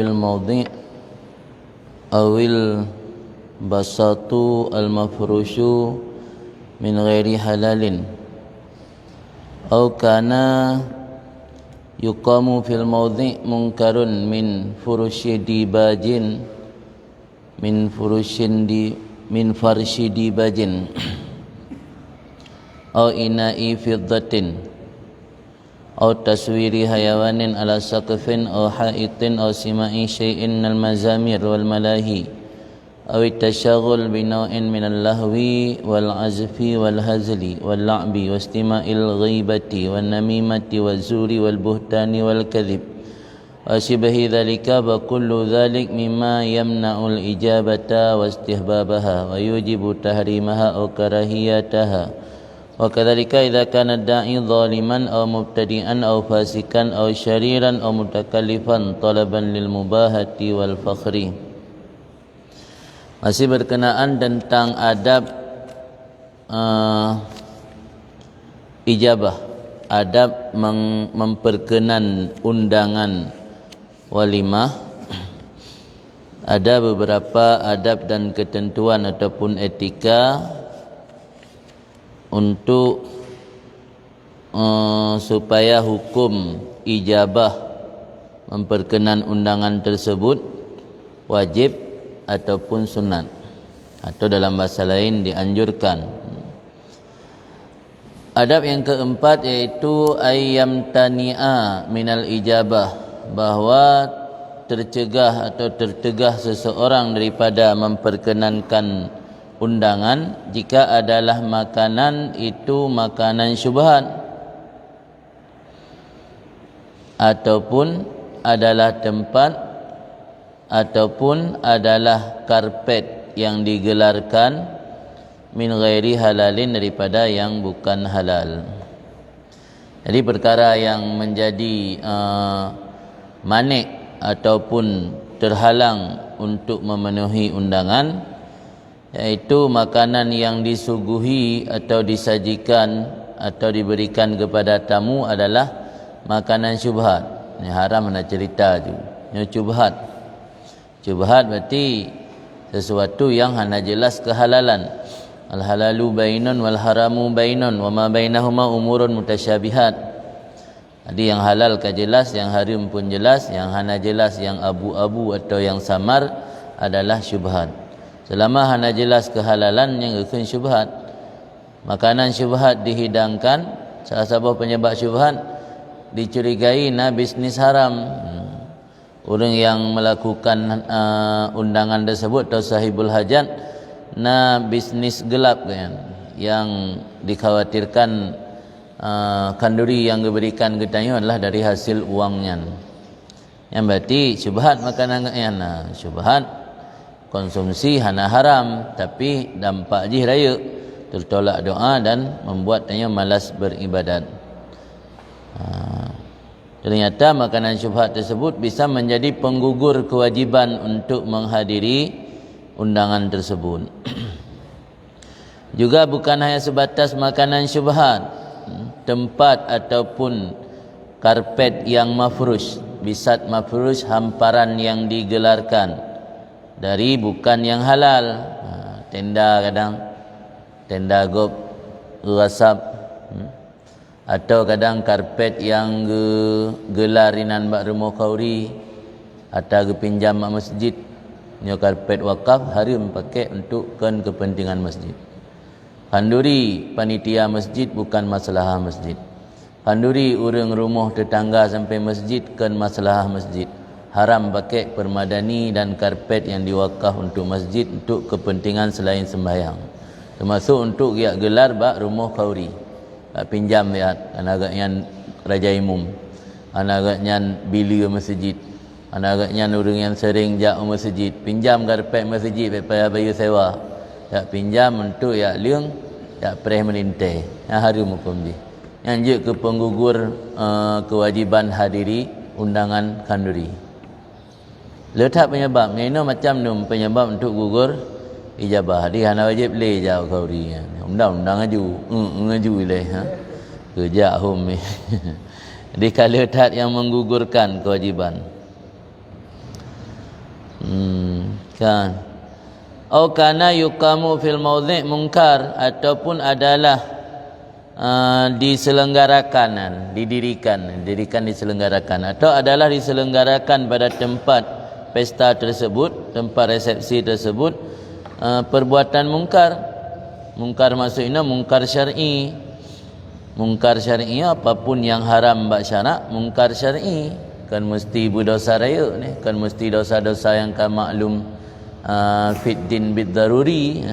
الموضع أو البساط المفروش من غير حلال أو كان يقام في الموضع منكر من فرش ديباج من فرش ديباج أو إناء فضة أو تصوير حيوان على سقف أو حائط أو سماع شيء من المزامير والملاهي أو التشاغل بنوع من اللهو والعزف والهزل واللعب واستماع الغيبة والنميمة والزور والبهتان والكذب وشبه ذلك وكل ذلك مما يمنع الإجابة واستحبابها ويوجب تحريمها أو كراهيتها وكذلك إذا كان الداعي ظالما أو مبتدئا أو فاسقا أو شريرا أو متكلفا طلبا للمباهة والفخر. Masih berkenaan tentang adab ijabah, adab memperkenan undangan walimah. Ada beberapa adab dan ketentuan ataupun etika untuk supaya hukum ijabah memperkenan undangan tersebut wajib ataupun sunat, atau dalam bahasa lain dianjurkan. Adab yang keempat yaitu ayyam tani'a minal ijabah, bahwa tercegah atau tertegah seseorang daripada memperkenankan undangan jika adalah makanan itu makanan syubhat ataupun adalah tempat ataupun adalah karpet yang digelarkan min ghairi halalin, daripada yang bukan halal. Jadi perkara yang menjadi manik ataupun terhalang untuk memenuhi undangan, yaitu makanan yang disuguhi atau disajikan atau diberikan kepada tamu adalah makanan syubhat. Ini haram nak cerita tu. Ini syubhat. Syubhat berarti sesuatu yang hanya jelas kehalalan. Al halalu bainun wal haramu bainun wa ma bainahuma umurun mutasyabihat. Jadi yang halal kan jelas, yang haram pun jelas, yang hanya jelas yang abu-abu atau yang samar adalah syubhat. Selama hanya jelas kehalalan yang bukan syubhat, makanan syubhat dihidangkan, salah satu penyebab syubhat dicurigai na bisnis haram. Orang yang melakukan undangan tersebut atau sahibul hajat na bisnis gelap kan, yang dikhawatirkan kanduri yang diberikan ketanya adalah dari hasil uangnya. Yang berarti syubhat makanan yang syubhat konsumsi hana haram, tapi dampak jih raya tertolak doa dan membuatnya malas beribadat. Ternyata makanan syubhat tersebut bisa menjadi penggugur kewajiban untuk menghadiri undangan tersebut. Juga bukan hanya sebatas makanan syubhat, tempat ataupun karpet yang mafrush, bisat mafrush, hamparan yang digelarkan dari bukan yang halal. Tenda kadang, tenda gop, rasap, atau kadang karpet yang gelarinan bak rumah kauri atau pinjam mak masjid. Nyo karpet wakaf haram pakai untuk kepentingan masjid. Kanduri panitia masjid bukan masalah masjid. Kanduri orang rumah tetangga sampai masjid kan masalah masjid. Haram pakai permadani dan karpet yang diwakaf untuk masjid untuk kepentingan selain sembahyang. Termasuk untuk giat gelar bak rumah kauri. Pinjam lihat anaknya raja imum, anaknya bilik masjid, anaknya orang yang sering jak masjid, pinjam karpet masjid supaya bayar sewa, tak pinjam untuk ya liang, tak pereh melintai, yang harum hukum dia, yang ke penggugur kewajiban hadiri undangan kanduri. Letak penyebab, ini macam num penyebab untuk gugur ijabah. Dia hana wajib le jauh kauri. Undang-undang ngaju le kerja hum ni. Jadi kalau tak yang menggugurkan kewajiban. Kan. Au kana yuqamu fil maudhi' munkar, ataupun adalah diselenggarakan, didirikan diselenggarakan, atau adalah diselenggarakan pada tempat pesta tersebut, tempat resepsi tersebut perbuatan mungkar. Mungkar maksudnya mungkar syar'i. Mungkar syar'i apapun yang haram bak syarak, mungkar syar'i. Kan mesti berdosa raya ni, kan mesti dosa-dosa yang kan maklum fit din bid daruri.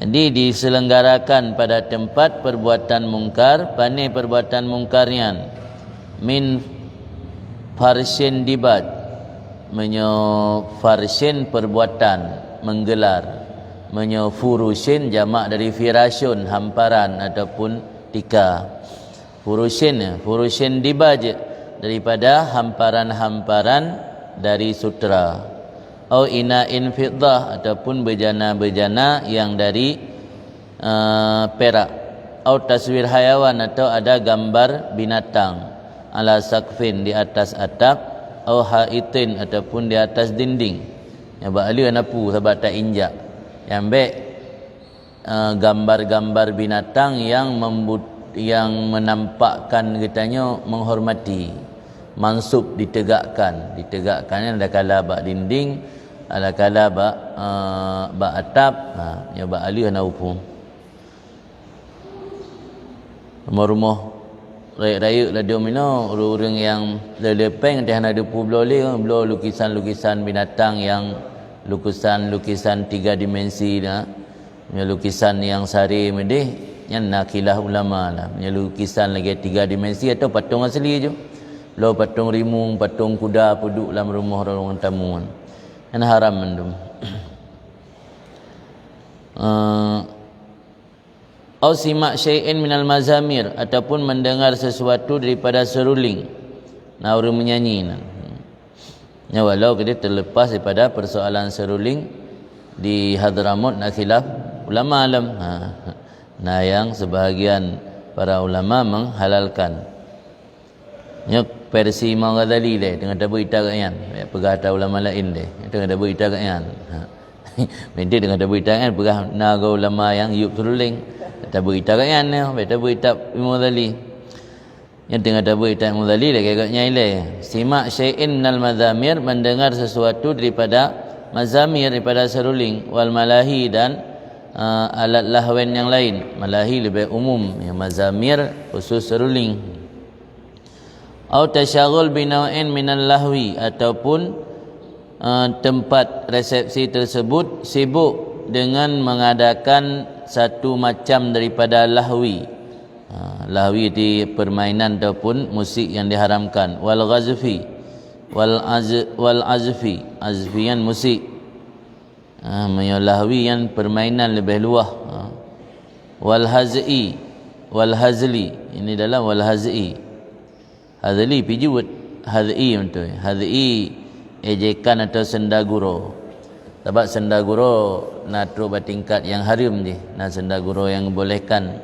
Jadi diselenggarakan pada tempat perbuatan mungkar, pandai perbuatan mungkarnya min farshin dibat, menyo farshin perbuatan menggelar, menyo furushin jamak dari firasyun hamparan ataupun tika. Furushin dibaj daripada hamparan-hamparan dari sutra. Au ina'in fiddah, ataupun bejana-bejana yang dari perak. Au taswir hayawan, atau ada gambar binatang ala sakfin, di atas atap. Au haitin, ataupun di atas dinding. Ya ba'ali anapu sebab tak injak. Yang baik gambar-gambar binatang yang menampakkan katanya menghormati, mansub, ditegakkan ada kala bak dinding, ada kala bak atap. Ya bak ali ana upum rumah-rumah raya-raya la dia mino orang yang lepeng dia ada publole blo lukisan-lukisan binatang, yang lukisan 3 dimensi dah, lukisan yang sari medih yang nakilah ulama lah, lukisan lagi 3 dimensi atau patung asli je. Lo patung rimung, patung kuda duduk dalam rumah orang tamu. Kan haram mendum. Au simak syai'in minal mazamir, ataupun mendengar sesuatu daripada seruling. Nah, orang menyanyi. Ya, walau kita terlepas daripada persoalan seruling di Hadramut nak khilaf ulama alam. Nah, yang sebahagian para ulama menghalalkan. Nyok versi Imam Ghazali deh dengan dabu itakan pegah tahu ulama lain deh dengan dabu itakan mesti dengan dabu itakan pegah naga ulama yang yuk seruling dabu itakan dabu itak Imam Ghazali yang dengan dabu itak Imam Ghazali deh kayaknya ile simak syai'in minal mazamir, mendengar sesuatu daripada mazamir, daripada seruling, wal malahi, dan alat lahwen yang lain. Malahi lebih umum, yang mazamir khusus seruling. Au tasyaghul binaw'in minal lahwi, ataupun tempat resepsi tersebut sibuk dengan mengadakan satu macam daripada lahwi. Lahwi di permainan ataupun musik yang diharamkan. Wal ghazfi wal azfian musik. Lahwi yang permainan lebih luah. Wal haz'i wal hazli, ini dalam wal haz'i. Hazli pijut hadhi betul. Hadhi ejekan atau sendaguro. Sebab sendaguro natru bertingkat yang haram je. Nah sendaguro yang bolehkan.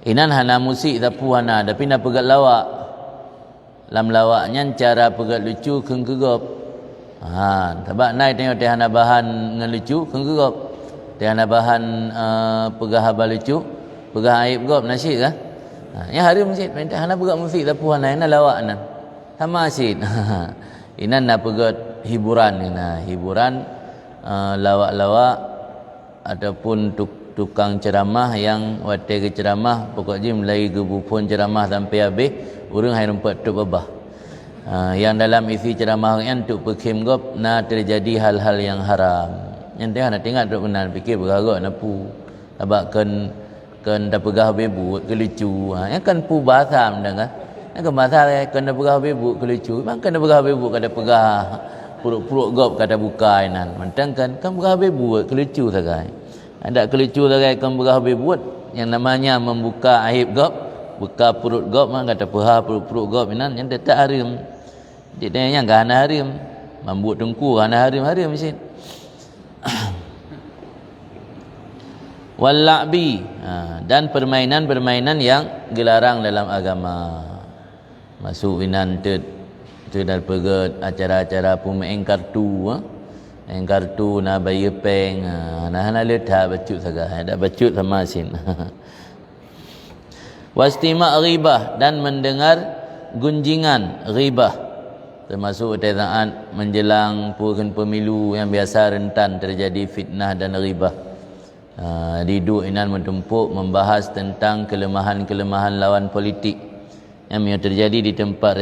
Inan hana musik tapu hana, tapi nak pegat lawak. Lam lawaknya cara pegat lucu kengkegop. Sebab naik tengok dia hana bahan dengan lucu kengkegop. Dia hana bahan pegah haba lucu, pegah aib gop nasyid kan? Yang hari masjid minta hana pegat musik tapu hana ina lawak nan. Sama asyid. Ina nak pegat hiburan hiburan lawak-lawak ataupun tukang ceramah yang wate ke ceramah pokoknya mulai gebupun ceramah sampai habis urang hai rempat tu babah. Yang dalam isi ceramah yang tu pekim gop terjadi hal-hal yang haram. Yang dia nak tengok tu benar fikir beragak napu. Sebab kan dah pegah bebu ke lucu. Yang kan pu bahasa mendang kan. Yang kan bahasa kan dah pegah bebu ke lucu. Bang kan dah pegah bebu kada pegah puruk-puruk gop kada buka nan. Mentang kan pegah bebu ke lucu sagai. Ada ke lucu sagai kan pegah bebu yang namanya membuka aib gop, buka perut gop man kata pegah puruk-puruk gop nan yang tak haram. Dia yang kan haram. Mambut tengku kan haram mesin. Wal la'bi, dan permainan-permainan yang dilarang dalam agama. Masuk inan tu daripada acara-acara pumain kartu yang kartu na bayi peng nah le dah bacut saga dah bacut sama sin wastima' ghibah dan mendengar gunjingan ghibah termasuk saat menjelang pemilu yang biasa rentan terjadi fitnah dan ghibah. Duduk inan mentumpuk membahas tentang kelemahan-kelemahan lawan politik yang terjadi di tempat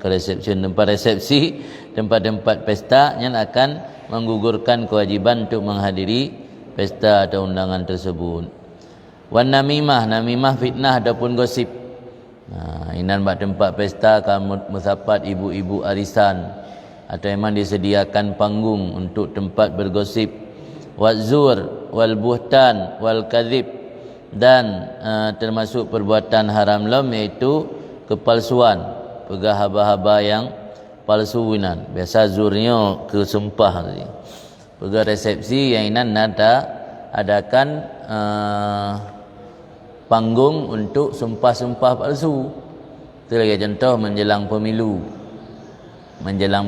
resepsi, tempat-tempat pesta yang akan menggugurkan kewajiban untuk menghadiri pesta atau undangan tersebut. Wan namimah fitnah ataupun gosip. Inan buat tempat pesta kamu musapat ibu-ibu arisan atau memang disediakan panggung untuk tempat bergosip. Wazur wal buhtan wal kadhib dan termasuk perbuatan haram lam iaitu kepalsuan, pegah haba-haba yang palsu inan. Biasa zurnya kesumpah tadi. Pegah resepsi yang inan nada adakan panggung untuk sumpah-sumpah palsu. Itu lagi contoh menjelang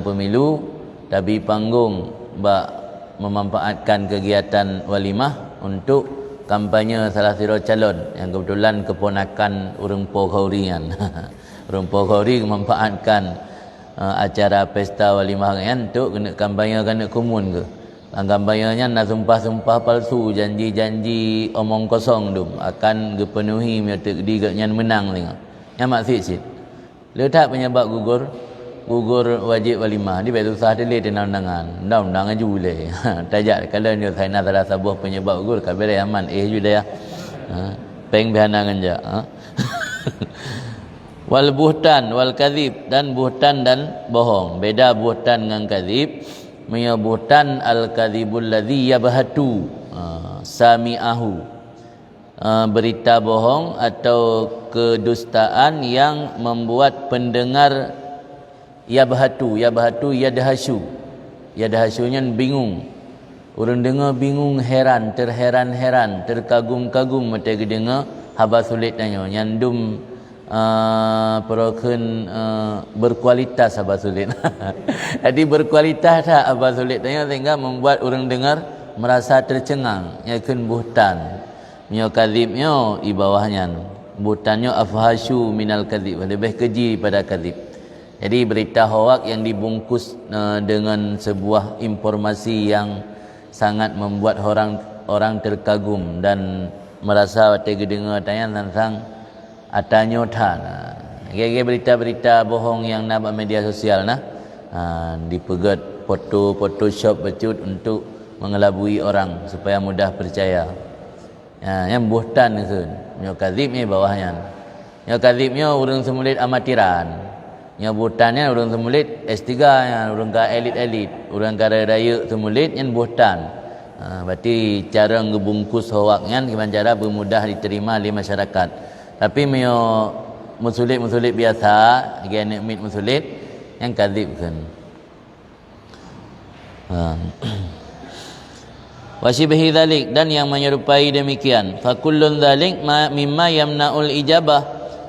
pemilu tapi panggung memanfaatkan kegiatan walimah untuk kampanye salah satu calon yang kebetulan keponakan urang Poghaurian. Urang Poghauri memanfaatkan acara pesta walimah kan untuk kena kampanye kena kumun ke. Kampanyenya nak sumpah-sumpah palsu, janji-janji omong kosong tu akan dipenuhi metek diganya menang tengok. Yang maksud sih. Letak penyebab gugur wajib walimah di betul sah delay undangan. Undang-undang aju boleh. Tajak kalau ni saya nak salah sebuah penyebab gugur kabar aman juga ya. Peng bihana ganja. Wal buhtan wal kadhib dan buhtan dan bohong. Beda buhtan dengan kadhib. Buhtan al-kadhibul ladzi yabhatu sami'ahu, berita bohong atau kedustaan yang membuat pendengar yabhatu yadhasunya bingung. Orang dengar bingung, heran, terheran-heran, terkagum-kagum mata dengar haba sulit tanya nyandum peroken berkualitas haba sulit. Jadi berkualitas tak haba sulit tanya sehingga membuat orang dengar merasa tercengang. Yakun buhtan nyo kadhibnyo di bawahnya. Buhtannya afhasyu minal kadhib, lebih keji pada kadhib. Jadi berita hoak yang dibungkus dengan sebuah informasi yang sangat membuat orang terkagum dan merasa tega dengar tanya tentang atanyotan. Berita-berita bohong yang nampak media sosial dipegat Photoshop becut untuk mengelabui orang supaya mudah percaya. Yang buhtan itu, yang kadhib ni bawahnya. Yang kadhibnya orang semulit amatiran. Yang buhtannya orang semulit S3 yang orang ka elit-elit, orang kara raya semulit yang buhtan. Berarti cara ngebungkus hoaknya gimana cara bermudah diterima oleh masyarakat. Tapi musulit biasa, anak mit musulit yang kadhib kan. Wasibhi dzalik dan yang menyerupai demikian. Fa kullun dzalik mimma yamna'ul ijabah,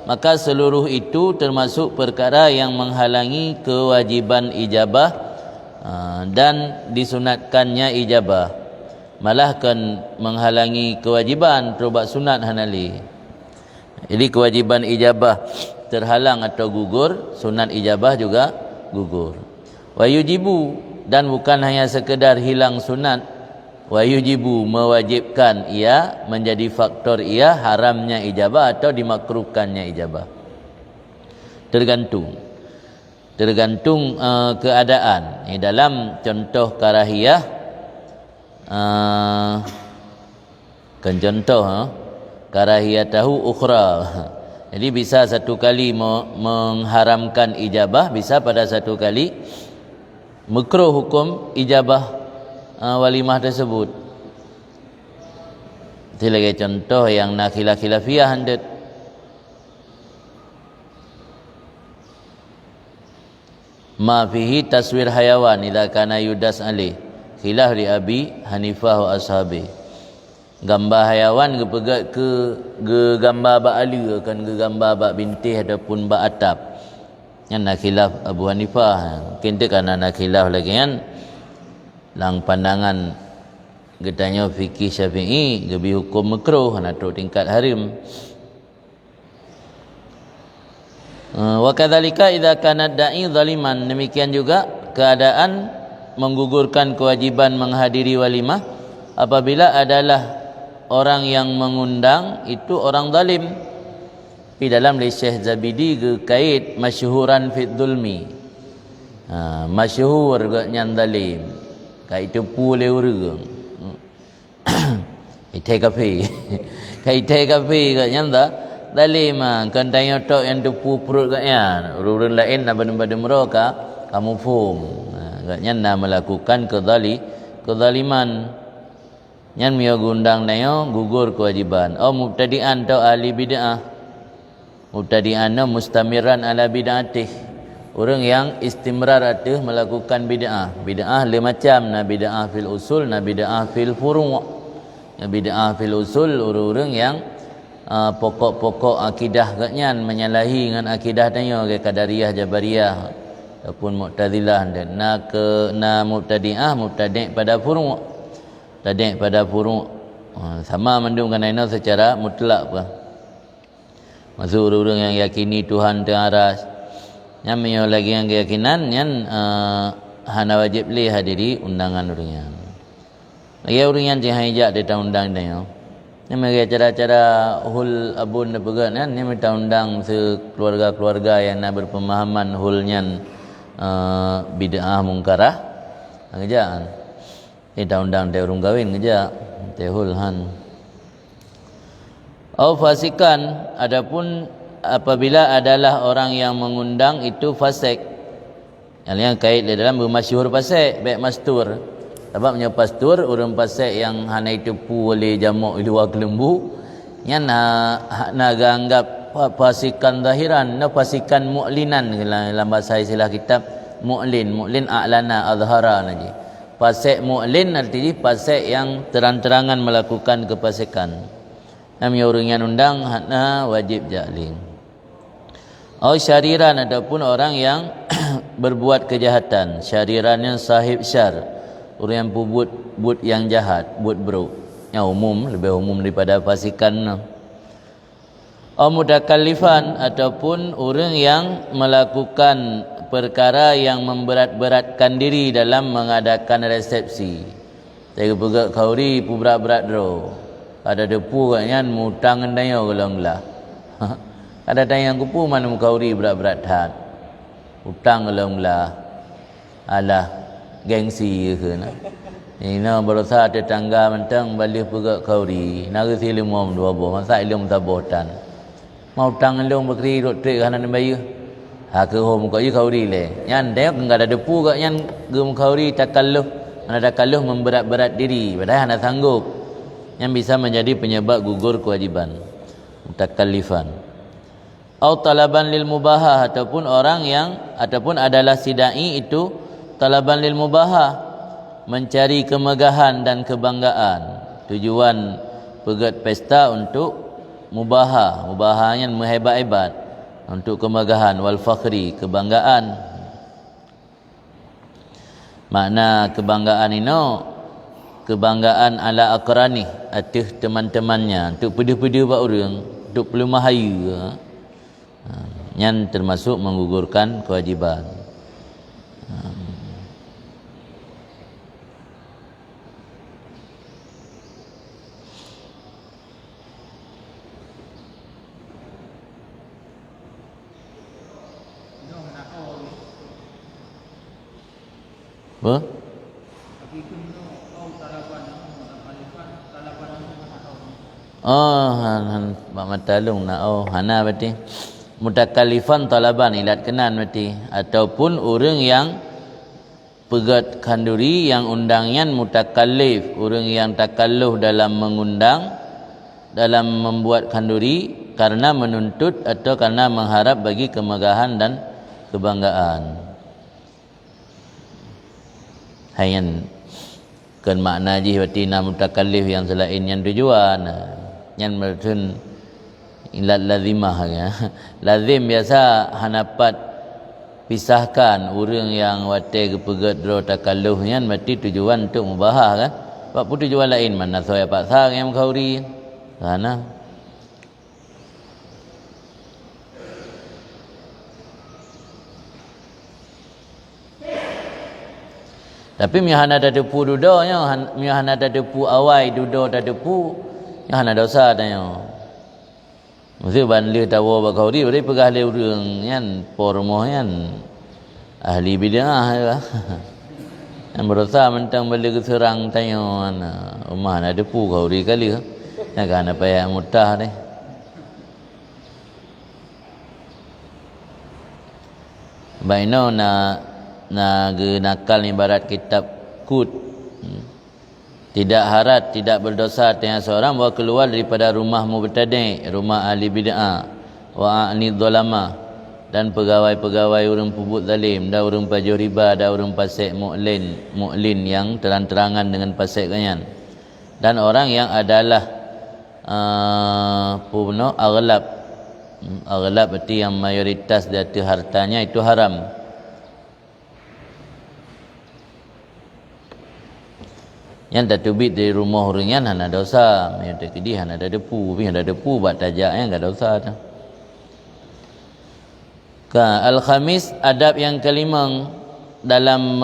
maka seluruh itu termasuk perkara yang menghalangi kewajiban ijabah dan disunatkannya ijabah. Malah kan menghalangi kewajiban terubat sunat hanali. Jadi kewajiban ijabah terhalang atau gugur, sunat ijabah juga gugur. Wa yujibu dan bukan hanya sekedar hilang sunat, wa yujibu mewajibkan ia menjadi faktor ia haramnya ijabah atau dimakruhkannya ijabah. Tergantung keadaan. Dalam contoh karahiyah kan contoh karahiyatahu ukhra. Jadi bisa satu kali mengharamkan ijabah, bisa pada satu kali makruh hukum ijabah walimah tersebut. Itu lagi contoh yang nak khilafiyah handet. Ma fihi taswir hayawan idza kana yudas alih khilaf li Abi Hanifah wa ashabi. Gambar hayawan kepegat ke gambar bak ali kan ke gambar bak bintih ataupun bak atap. Yang nak khilaf Abu Hanifah. Mungkin tu kerana nak khilaf lagi kan. Lang pandangan katanya fikih Syafi'i lebih hukum makruh nak tingkat harim. Wa kadzalika idza kana da'i zaliman, demikian juga keadaan menggugurkan kewajiban menghadiri walimah apabila adalah orang yang mengundang itu orang zalim. Di dalam Syekh Zabidi kait masyhuran fi dzulmi. Masyhur yang zalim. Kait itu pule urang. Itai kafe. Kait kafe katnya dah zalim kan tanya tok yang tepu perut katnya. Urang lain nak benda-benda mereka kamu faham. Katnya nak melakukan kezaliman. Yang dia gundang nayo gugur kewajiban. Mubtadi'an atau ahli bid'ah. Mubtadi'an mustamiran ala bid'atih. Orang yang istimrar atih melakukan bid'ah. Bid'ah le macam na bid'ah fil usul, na bid'ah fil furu'. Na bid'ah fil usul orang-orang yang pokok-pokok akidah katnya menyalahi dengan akidah tanya ke qadariyah jabariyah ataupun mu'tazilah dan na mubtadi'ah mubtadi' pada furu'. Tadi pada furu' sama mendungkan ini secara mutlak apa. Masuk orang yang yakini Tuhan teraras. Yang menyo lagi yang keyakinan yang hana wajib li hadiri undangan orang yang. Lagi orang yang jangan hijak dia undang dia. Yang mereka cara-cara hul abun pegat kan yang minta undang sekeluarga-keluarga yang nak berpemahaman hulnya bid'ah mungkarah. Ngejak kita undang dia orang kahwin kerja tehul han. Fasikan, adapun apabila adalah orang yang mengundang itu fasik. Yang kait di dalam bermasyhur fasik, baik mastur. Sebabnya pastur orang fasik yang hana itu pu oleh jamak luar kelembu, yang nak anggap fasikan zahiran, fasikan mu'linan dalam bahasa istilah kitab mu'lin a'lana azhara naji. Fasik mu'lin artinya fasik yang terang-terangan melakukan kefasikan. Namanya orang yang undang hana wajib jalin. Syariran ataupun orang yang berbuat kejahatan. Syariran yang sahib syar. Orang yang buat yang jahat, buat buruk. Yang umum, lebih umum daripada fasikan. Mutakallifan ataupun orang yang melakukan perkara yang memberat-beratkan diri dalam mengadakan resepsi. Saya pegat kauri pu berat-berat dro. Ada depu katnya mutang ndaya gelang-gelah. Ada tanya kupu mana kauri berat-berat hat. Utang gelang-gelah. Alah gengsi ke na. Ina berusaha tetangga mentang balik pegat kauri. Naga silim mau dua buah masa ilmu tabotan. Mau utang ilmu bekri dok trik kanan bayu. Ke hom ko kauri le yan dek enggak ada depu kak yan gum kauri takalluh memberat-berat diri padahal hana sanggup yang bisa menjadi penyebab gugur kewajiban mutakallifan atau talaban lil mubahah ataupun adalah si dai itu talaban lil mubahah mencari kemegahan dan kebanggaan tujuan pegat pesta untuk mubahahnya menghebat-hebat untuk kemegahan wal fakhri kebanggaan. Makna kebanggaan ini kebanggaan ala aqrani atas teman-temannya untuk pedih-pedih buat orang untuk pelumah hayu yang termasuk menggugurkan kewajiban. Apa? Mak matalung nak hana berarti mutakallifan talaban ilat kenan berarti ataupun orang yang pegat kanduri yang undangnya mutakallif orang yang takalluh dalam mengundang dalam membuat kanduri karena menuntut atau karena mengharap bagi kemegahan dan kebanggaan. Hayan kan makna ji berarti nam mutakallif yang selain yang tujuan yang bertun ilat lazimah ya. Lazim biasa hanapat pisahkan orang yang wate gepegat dro takalluh nyan mesti tujuan untuk mubahah kan. Pak pun tujuan lain mana saya paksa yang khauri. Karena tapi mihana ada depu dudanya, mihana ada depu awai dudo ada depu, mihana dosa tanya. Mesti bandli tahu bakau dia, beri pegah le urang yan, pormoh yan, ahli bid'ah ya. Yang berusaha mentang beli keserang tanya, rumah ada depu kau dia kali, ya kan apa yang mutah deh. Baino na nakal ibarat kitab kut. Tidak harat, tidak berdosa tanya seorang bahawa keluar daripada rumah mubtadi', rumah ahli bid'ah, wa a'ni dzalama, dan pegawai-pegawai orang pubut zalim, dan orang pajuh riba, dan orang pasik mu'lin yang terang-terangan dengan pasik kanyan. Dan orang yang adalah aghlab berarti yang mayoritas dari hartanya itu haram. Yang tak tubit dari rumah orang yang hana dosa, yang tak kedih hana ada depu, tapi hana depu buat tajak yang enggak dosa dah. Al-khamis, adab yang kelima dalam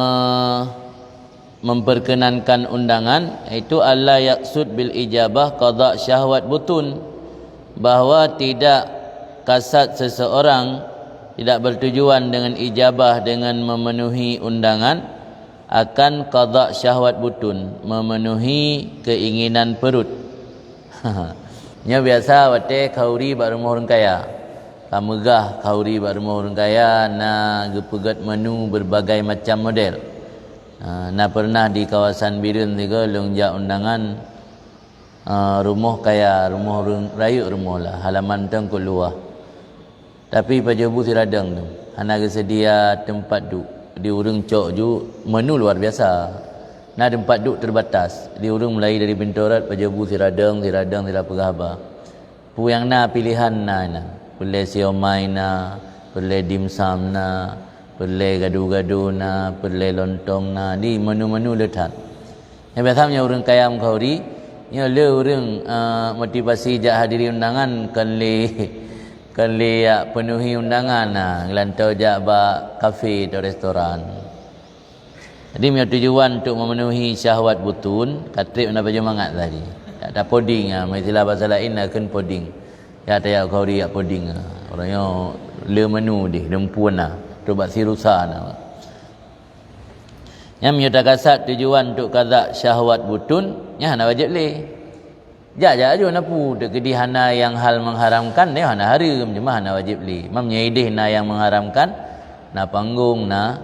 memperkenankan undangan itu alla yaqsud bil ijabah qada syahwat butun, bahawa tidak kasat seseorang tidak bertujuan dengan ijabah dengan memenuhi undangan akan qada syahwat butun, memenuhi keinginan perut. Nya biasa wate khauri bar rumah orang kaya. Kamegah khauri bar rumah orang kaya na gepegat menu berbagai macam model. Na pernah di kawasan Birun juga longjak undangan rumah kaya, rumah orang rayu rumah lah, halaman teng keluar. Tapi pajabu siradang tu. Hana sedia tempat duduk. Di urang cok ju menu luar biasa. Nah tempat duduk terbatas. Di urang mulai dari Bintorat pajabu siradang tidak pegahaba. Pu yang na pilihan na. Boleh siomay na, boleh dimsum na, boleh gadu-gadu na, boleh lontong na. Di menu-menu letak. Yang biasanya urang kaya mengkauri, nya le urang motivasi jak hadiri undangan kan penuhi undangan ngelantau jak ba kafe atau restoran. Jadi punya tujuan untuk memenuhi syahwat butun, katrip nak baju mangat tadi. Ada poding istilah bahasa lain akan poding. Ya tak kau dia poding. Orangnya le menu di lempuan coba sirusa Yang punya kasat tujuan untuk qada syahwat butun, nya nak wajib le. Jaja aja napu dekedi hana yang hal mengharamkan dia hana haram cuma hana wajib li. Mam nyaidih na yang mengharamkan na panggung na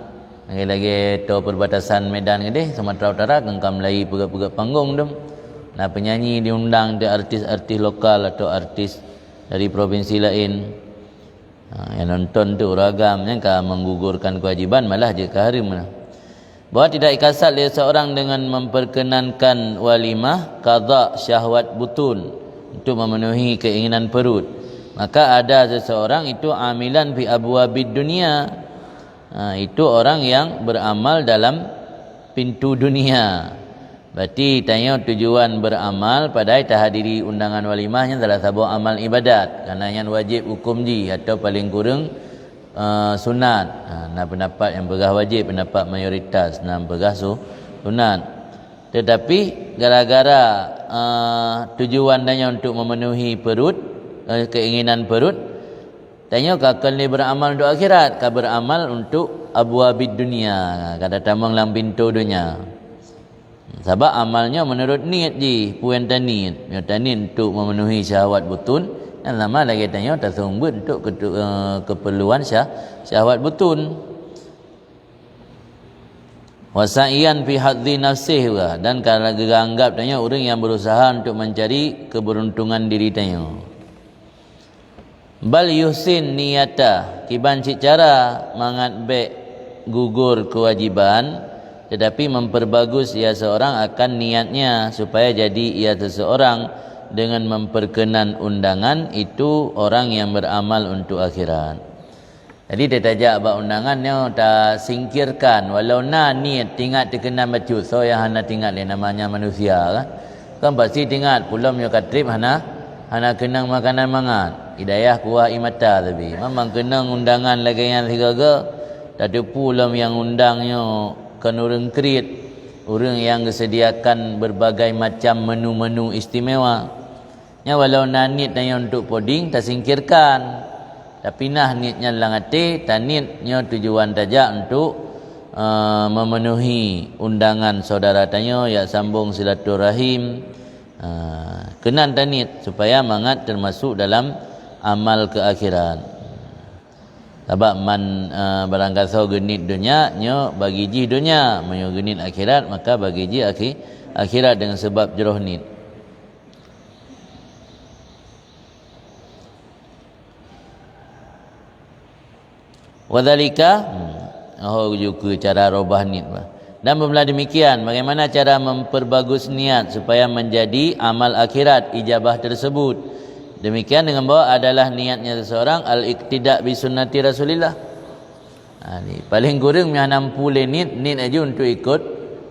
lagi to perbatasan Medan gede Sumatera Utara kengkam lai pegak-pegak panggung dem. Na penyanyi diundang de artis-artis lokal atau artis dari provinsi lain. Yang nonton tu ragam yang menggugurkan kewajiban malah je haram lah. Bahawa tidak ikasat oleh seorang dengan memperkenankan walimah qada syahwat butun untuk memenuhi keinginan perut. Maka ada seseorang itu amilan fi abwabid dunia. Itu orang yang beramal dalam pintu dunia. Berarti tanya tujuan beramal pada hadiri undangan walimahnya adalah sebuah amal ibadat. Kerana yang wajib hukum ji atau paling kurang sunat. Nah pendapat yang pegah wajib, pendapat mayoritas nah pegah sunat. Tetapi gara-gara tujuan danya untuk memenuhi perut, keinginan perut, tanya kakal ni beramal untuk akhirat, ka beramal untuk abwabid dunia, kata tamang dalam pintu dunia. Sebab amalnya menurut niat ji, puan niat untuk memenuhi syahwat butun. Yang lama lagi tanya tersumbat untuk keperluan syahwat butun. Wasa'ian fi hadzi nafsih juga. Dan kalau anggap tanya orang yang berusaha untuk mencari keberuntungan diri tanya. Bal yuhsin niyata, kiban cik cara mangat baik gugur kewajiban, tetapi memperbagus ia seorang akan niatnya supaya jadi ia seseorang dengan memperkenan undangan itu orang yang beramal untuk akhirat. Jadi dia tajak abak undangannya tak singkirkan walau niat tinggal terkena baju so yang hana tinggal dia namanya manusia kan pasti tinggal pulang yo katrip hana kenang makanan mangan hidayah kuah imata tapi memang kenang undangan lagi yang tiga tak ada pulang yang undangnya kan orang krit orang yang disediakan berbagai macam menu-menu istimewa nya walau niat dan untuk poding tak singkirkan tapi niatnya langati dan niatnya tujuan saja untuk memenuhi undangan saudara tanya ya sambung silaturahim kenan niat supaya mangat termasuk dalam amal keakhiran sebab man barangkali so genit dunia nyo bagi ji dunia menyo genit akhirat maka bagi ji akhirat dengan sebab jeroh nit. Wadhalika juga cara robah niat dan bermula demikian bagaimana cara memperbagus niat supaya menjadi amal akhirat ijabah tersebut demikian dengan bahawa adalah niatnya seseorang al-iqtida' bi sunnati Rasulillah ni paling kurang yang 60 niat aja untuk ikut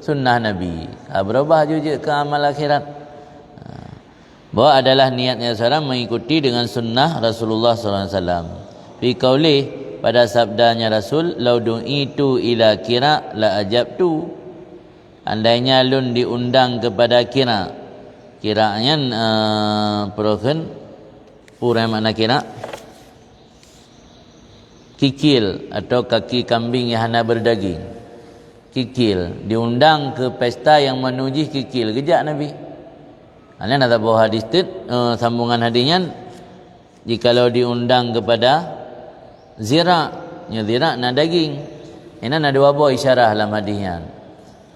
sunnah Nabi berubah juga ke amal akhirat bahawa adalah niatnya seseorang mengikuti dengan sunnah Rasulullah SAW fi qaulih pada sabdanya Rasul laudung itu ila kira la ajabtu andainya lun diundang kepada kiranya peroken pura makna kira kikil atau kaki kambing yang hana berdaging kikil diundang ke pesta yang menuji kikil kejak Nabi anda nak bawa hadis tu sambungan hadisnya jikalau diundang kepada zira' na daging ini ada dua buah isyarah dalam hadisnya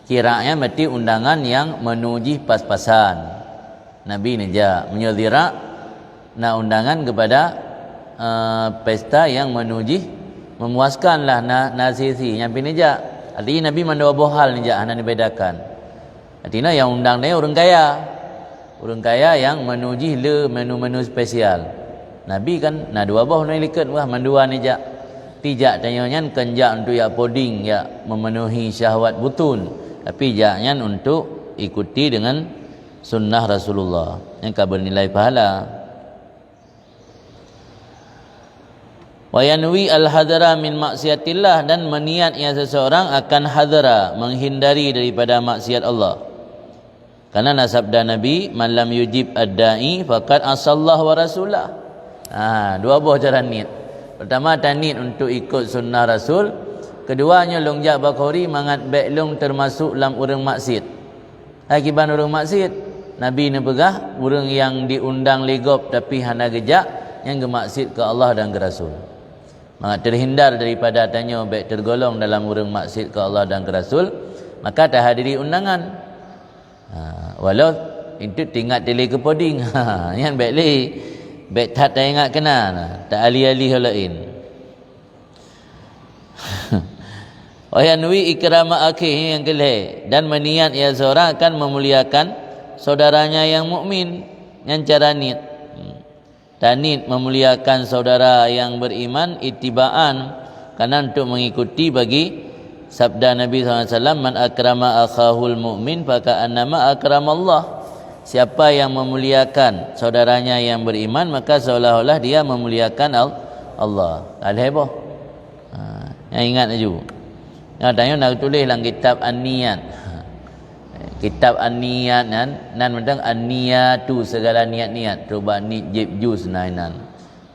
kiranya mesti undangan yang menuji pas-pasan Nabi neja menyuzira na undangan kepada pesta yang menuji memuaskanlah na sisi nyampi neja artinya Nabi mandua buah hal neja hana dibedakan artinya yang undang dia orang kaya yang menuji le menu-menu spesial Nabi kan na dua bah nilikat wah mandua ni jak tijak tanyanyan kenjak untuk ya poding ya memenuhi syahwat butun tapi jaknya untuk ikuti dengan sunnah Rasulullah yang bernilai pahala wa yanwi al-hadara min maksiatillah dan meniatnya seseorang akan hadara menghindari daripada maksiat Allah karena sabda Nabi man lam yujib ad-da'i faqad asallahu wa rasulah dua buah cara niat. Pertama niat untuk ikut sunnah Rasul. Keduanya longjak bakhori mangat baik long termasuk dalam orang maksiat. Akibat orang maksiat, Nabi ni pegah orang yang diundang legop tapi hana gejak yang gemaksiat ke Allah dan ke Rasul. Mangat terhindar daripada tanya baik tergolong dalam orang maksiat ke Allah dan ke Rasul, maka tak hadiri undangan. Walau itu tinggal tele ke poding. Yang baik li baik tak ingat kena tak ali-ali lain wa yanwi ikrama akhi yang kelih dan meniat ya seorang akan memuliakan saudaranya yang mukmin yang cara niat dan niat memuliakan saudara yang beriman itibaan karena untuk mengikuti bagi sabda Nabi SAW man akrama akhahul mu'min faka annama akramallah siapa yang memuliakan saudaranya yang beriman maka seolah-olah dia memuliakan Allah. Ada apa? Yang ingat aja. Yang tanya nak tulis dalam kitab An-Niyat. Kitab An-Niyat nan mentang an-niyatu segala niat-niat. Coba nit jib jus nainan.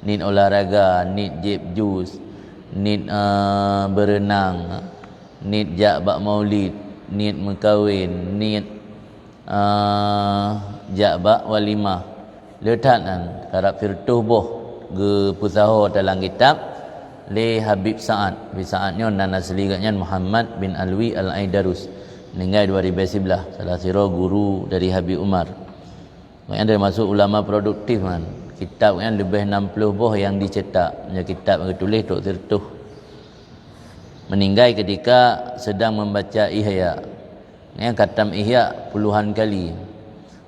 Nit olahraga, nit jib jus, nit berenang, nit jak bak maulid, nit mengkawin, nit jabak walimah letakkan karab firtuh boh ge pusaho dalam kitab li Habib Sa'ad nyo dan asli katnya Muhammad bin Alwi Al-Aidarus meninggal 2011 salah siro guru dari Habib Umar yang ada masuk ulama produktif kan kitab kan lebih 60 boh yang dicetak kitab yang ditulis tok firtuh meninggal ketika sedang membaca Ihya yang khatam Ihya puluhan kali.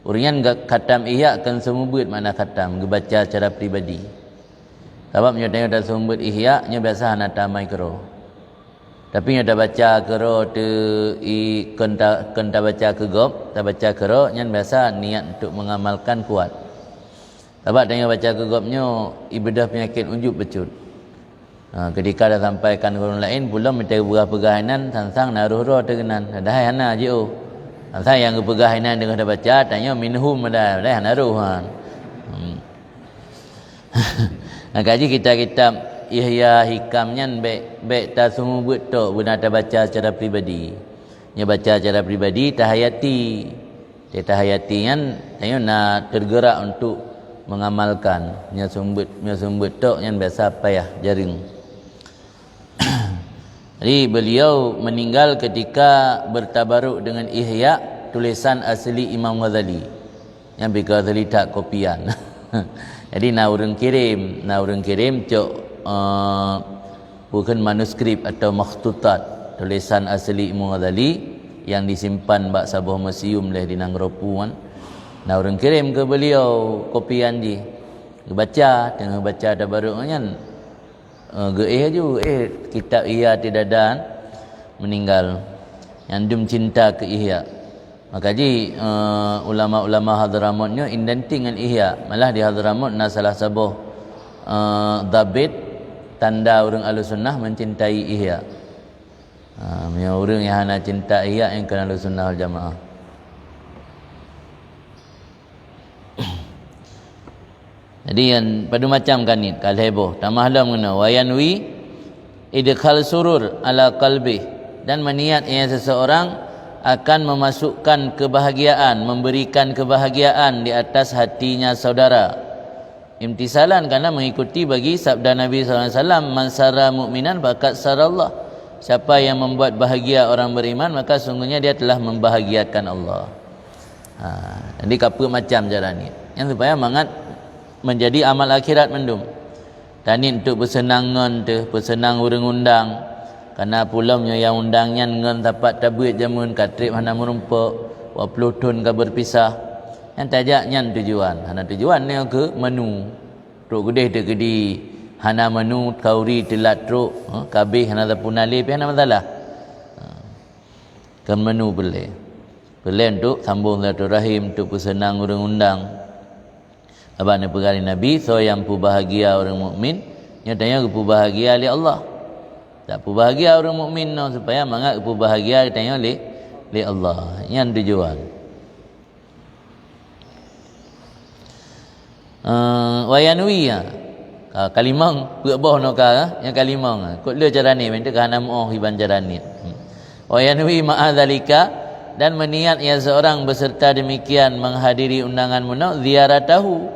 Orang khatam Ihya kan semua buat mana khatam, baca secara pribadi. Sebab nya tengok dah sumber ihya nya biasa hana tamai kero. Tapi nya dah baca kero tu kenta baca ke gop, tak baca kero nya biasa niat untuk mengamalkan kuat. Sebab tengok baca ke gopnya ibadah penyakit unjuk becut. Ketika dah sampaikan ke orang lain pula minta pegahanan sangsang naruh roh terkenan. Dah hana je oh. Sangsang yang pegahanan dengan dah baca tanya minhum dah naruh han. Kaji kitab-kitab Ihya Hikamnya baik tak semua buat tok benar tak baca secara pribadi. Nya baca secara pribadi tahayati. Dia tahayati kan tengok nak tergerak untuk mengamalkan. Nya sumber tok yang biasa payah jaring. Jadi beliau meninggal ketika bertabaruk dengan Ihya tulisan asli Imam Ghazali. Yang Imam Ghazali tak kopian. Jadi nak orang kirim cok bukan manuskrip atau makhtutat tulisan asli Imam Ghazali yang disimpan bak sebuah museum leh di Nangropu kan. Nak orang kirim ke beliau kopian ji. Baca, tengah baca tabaruk kan. Kitab Ihya tidak ada meninggal yang dum cinta ke Ihya. Maka ulama-ulama Hadramutnya indenting dengan Ihya. Malah di Hadramut na salah sebuah dabit tanda orang Ahlussunnah mencintai Ihya. Orang yang hana cinta Ihya yang kena Ahlussunnah wal Jamaah. Jadi yang pada macam kan ni kalau heboh tamah lam kena wayanwi idkhal surur ala qalbi dan meniat ia seseorang akan memasukkan kebahagiaan, memberikan kebahagiaan di atas hatinya saudara. Imtisalan kerana mengikuti bagi sabda Nabi SAW, man sara mu'minan faqad sarallah. Siapa yang membuat bahagia orang beriman maka sungguhnya dia telah membahagiakan Allah. Jadi apa macam cara ni? Yang supaya mangat menjadi amal akhirat mendum. Tani untuk bersenangan tu, bersenang orang undang. Karena pulamnya yang undangnya ngan dapat tabuit jamun katrip hana merumpuk, 20 ton ke berpisah. Yang tajaknya tujuan. Hana tujuan ni ke menu. Truk gedeh tu kedi hana menu kauri telat truk, kabeh hana tapun alif hana masalah. Ke menu boleh. Boleh untuk sambung silaturahim, untuk bersenang orang undang. Abang ni perkara Nabi, so yang pu bahagia orang mukmin, nyatanya pu bahagia oleh Allah. Tak pu bahagia orang mukmin no, supaya mangat pu bahagia tanya oleh Allah. Yang tujuan. Wayanwi kalimang buat boh no ka yang kalimang. Kok le cara ni minta kana moh hiban cara ni. Wayanwi ma'adzalika dan meniat ia seorang beserta demikian menghadiri undangan munau ziaratahu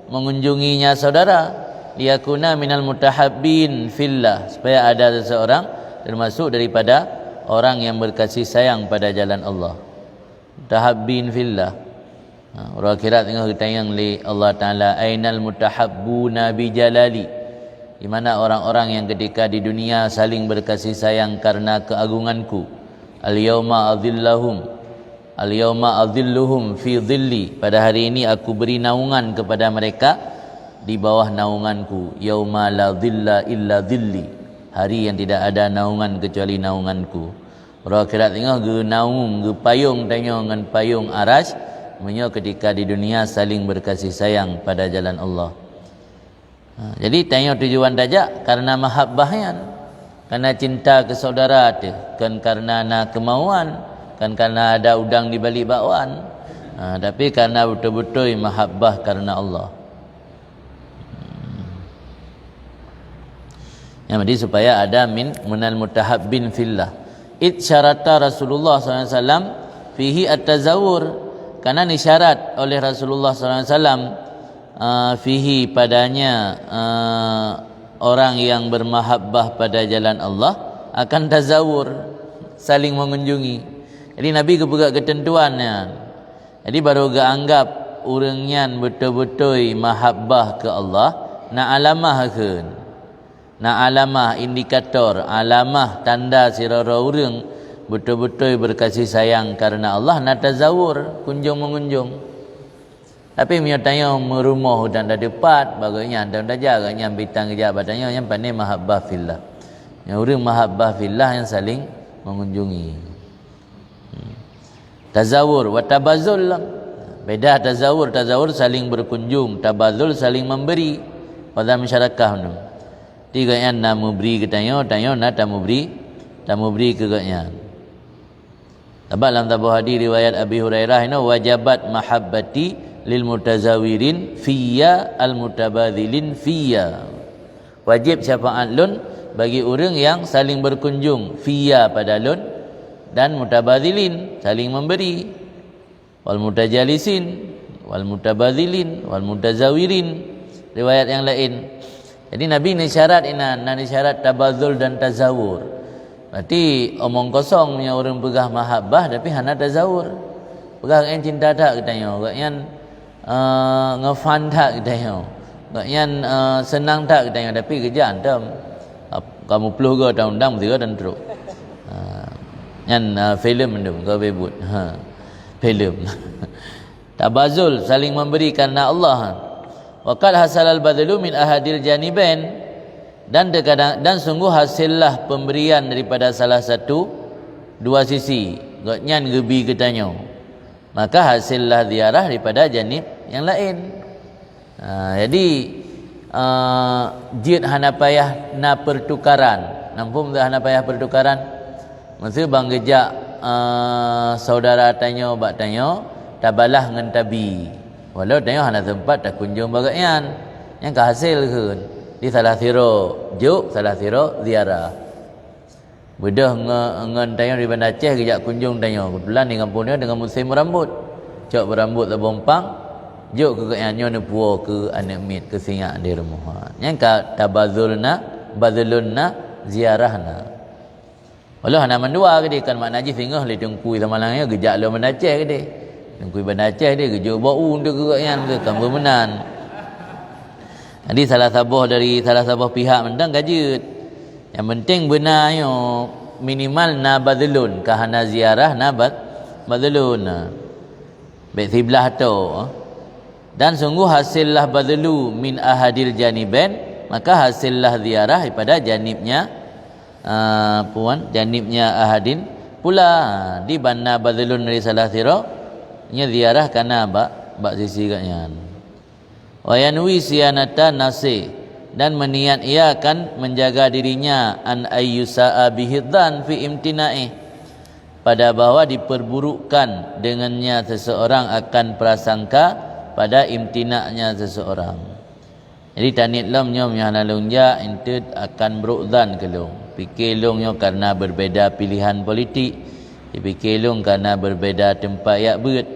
mengunjunginya saudara liyakuna minal mutahabbin fillah supaya ada seseorang termasuk daripada orang yang berkasih sayang pada jalan Allah. Mutahabbin fillah. Orang akhirat tengah ditayang li Allah Taala ainal mutahabbuna bi jalali. Di mana orang-orang yang ketika di dunia saling berkasih sayang karena keagunganku. Al-yauma adhilluhum fi dhilli. Pada hari ini aku beri naungan kepada mereka di bawah naunganku. Yauma la dhilla illa dhilli. Hari yang tidak ada naungan kecuali naunganku. Orang akhirat tengok ge naung ge payung tengok dengan payung aras. Menyo ketika di dunia saling berkasih sayang pada jalan Allah. Jadi tengok tujuan tajak karena mahabbahnya, karena cinta ke saudara tu, kan karena nak kemauan, kan karena ada udang di balik bakwan. Tapi karena betul-betul mahabbah karena Allah. Yang jadi supaya ada minal mutahabbin fillah. Isyarata Rasulullah SAW fihi at-tazawur. Karena nisyarat oleh Rasulullah SAW fihi padanya orang yang bermahabbah pada jalan Allah akan tazawur, saling mengunjungi. Jadi Nabi kebuka ketentuannya. Jadi baru ke anggap orangnya betul-betul mahabbah ke Allah, nak alamah ke? Nak alamah indikator, alamah tanda sirara orang betul-betul berkasih sayang karena Allah, nak tazawur, kunjung mengunjung. Tapi mio tanya merumah dan dah depat bagainya dan dah jarangnya bintang kerja batanya yang pandai mahabbah fillah. Yang orang mahabbah fillah yang saling mengunjungi. Tazawur wa tabazul. Beda tazawur saling berkunjung, tabazul saling memberi pada masyarakat tu. Tiga yang nak beri ke tanya nak tamu beri ke gaknya. Sebab dalam tabuh hadis riwayat Abi Hurairah ini wajabat mahabbati lil mutazawirin fiyya al mutabadzilin fiyya. Wajib syafaat lun bagi orang yang saling berkunjung fiyya pada lun dan mutabadzilin saling memberi, wal mutajalisin wal mutabadzilin wal mutazawirin, riwayat yang lain. Jadi Nabi ni syarat ni syarat tabadzul dan tazawur. Berarti omong kosong punya orang pegah mahabbah tapi hana tazawur. Pegah yang cinta tak katanya, yang ngefan tak katanya, yang senang tak katanya, tapi kerja antam kamu peluh ke tahun dang tiga dan teruk. Yang filem tu kau bebut. Filem. Tabazul saling memberi karena Allah. Waqad hasalal badlu min ahadil janibain, dan terkadang dan sungguh hasillah pemberian daripada salah satu dua sisi. Gaknyan gebi katanya. Maka hasillah ziarah daripada janib yang lain. Jadi jid hana payah na pertukaran. Nampum dah hana payah pertukaran. Maksud bang gejak saudara tanya bak tanya tabalah ngan tabi. Walau tanya hana tempat tak kunjung bagaian. Yang kehasil ke di salah siro juk salah siro ziarah. Bedah ngan tanya di Bandar Aceh kejak kunjung tanya. Kebetulan di kampung dia dengan musim berambut. Cok berambut la bompang. Juk ke kayaknya ni puo ke anak mit ke singa di rumah. Yang ka tabazulna bazulunna ziarahna. Walau hana mandua ke dia kan mak najis singgah le tengkui samalangnya kejak le Bandar Aceh ke dia. Tengkui Bandar Aceh dia kejak bau dia ke kayaknya ke kambu menan. Jadi salah sabah pihak mendang gajut. Yang penting benarnya minimal na badlun kahana ziarah na badlun. Baik sebelah tu. Dan sungguh hasillah badlu min ahadil janibain, maka hasillah ziarah daripada janibnya janibnya ahadin pula di banna badlun dari salah sira nya ziarah kana bak sisi katnya. Wa yanwi siyanata nasi, dan meniat ia akan menjaga dirinya an ayyusa'a bihidzan fi imtina'i, pada bahawa diperburukkan dengannya seseorang akan prasangka pada imtinaknya seseorang. Jadi tanit lam nyom yang nalungja intud akan berudzan kelung. Fikir lungnya karena berbeza pilihan politik, fikir lung karena berbeza tempat yak beut.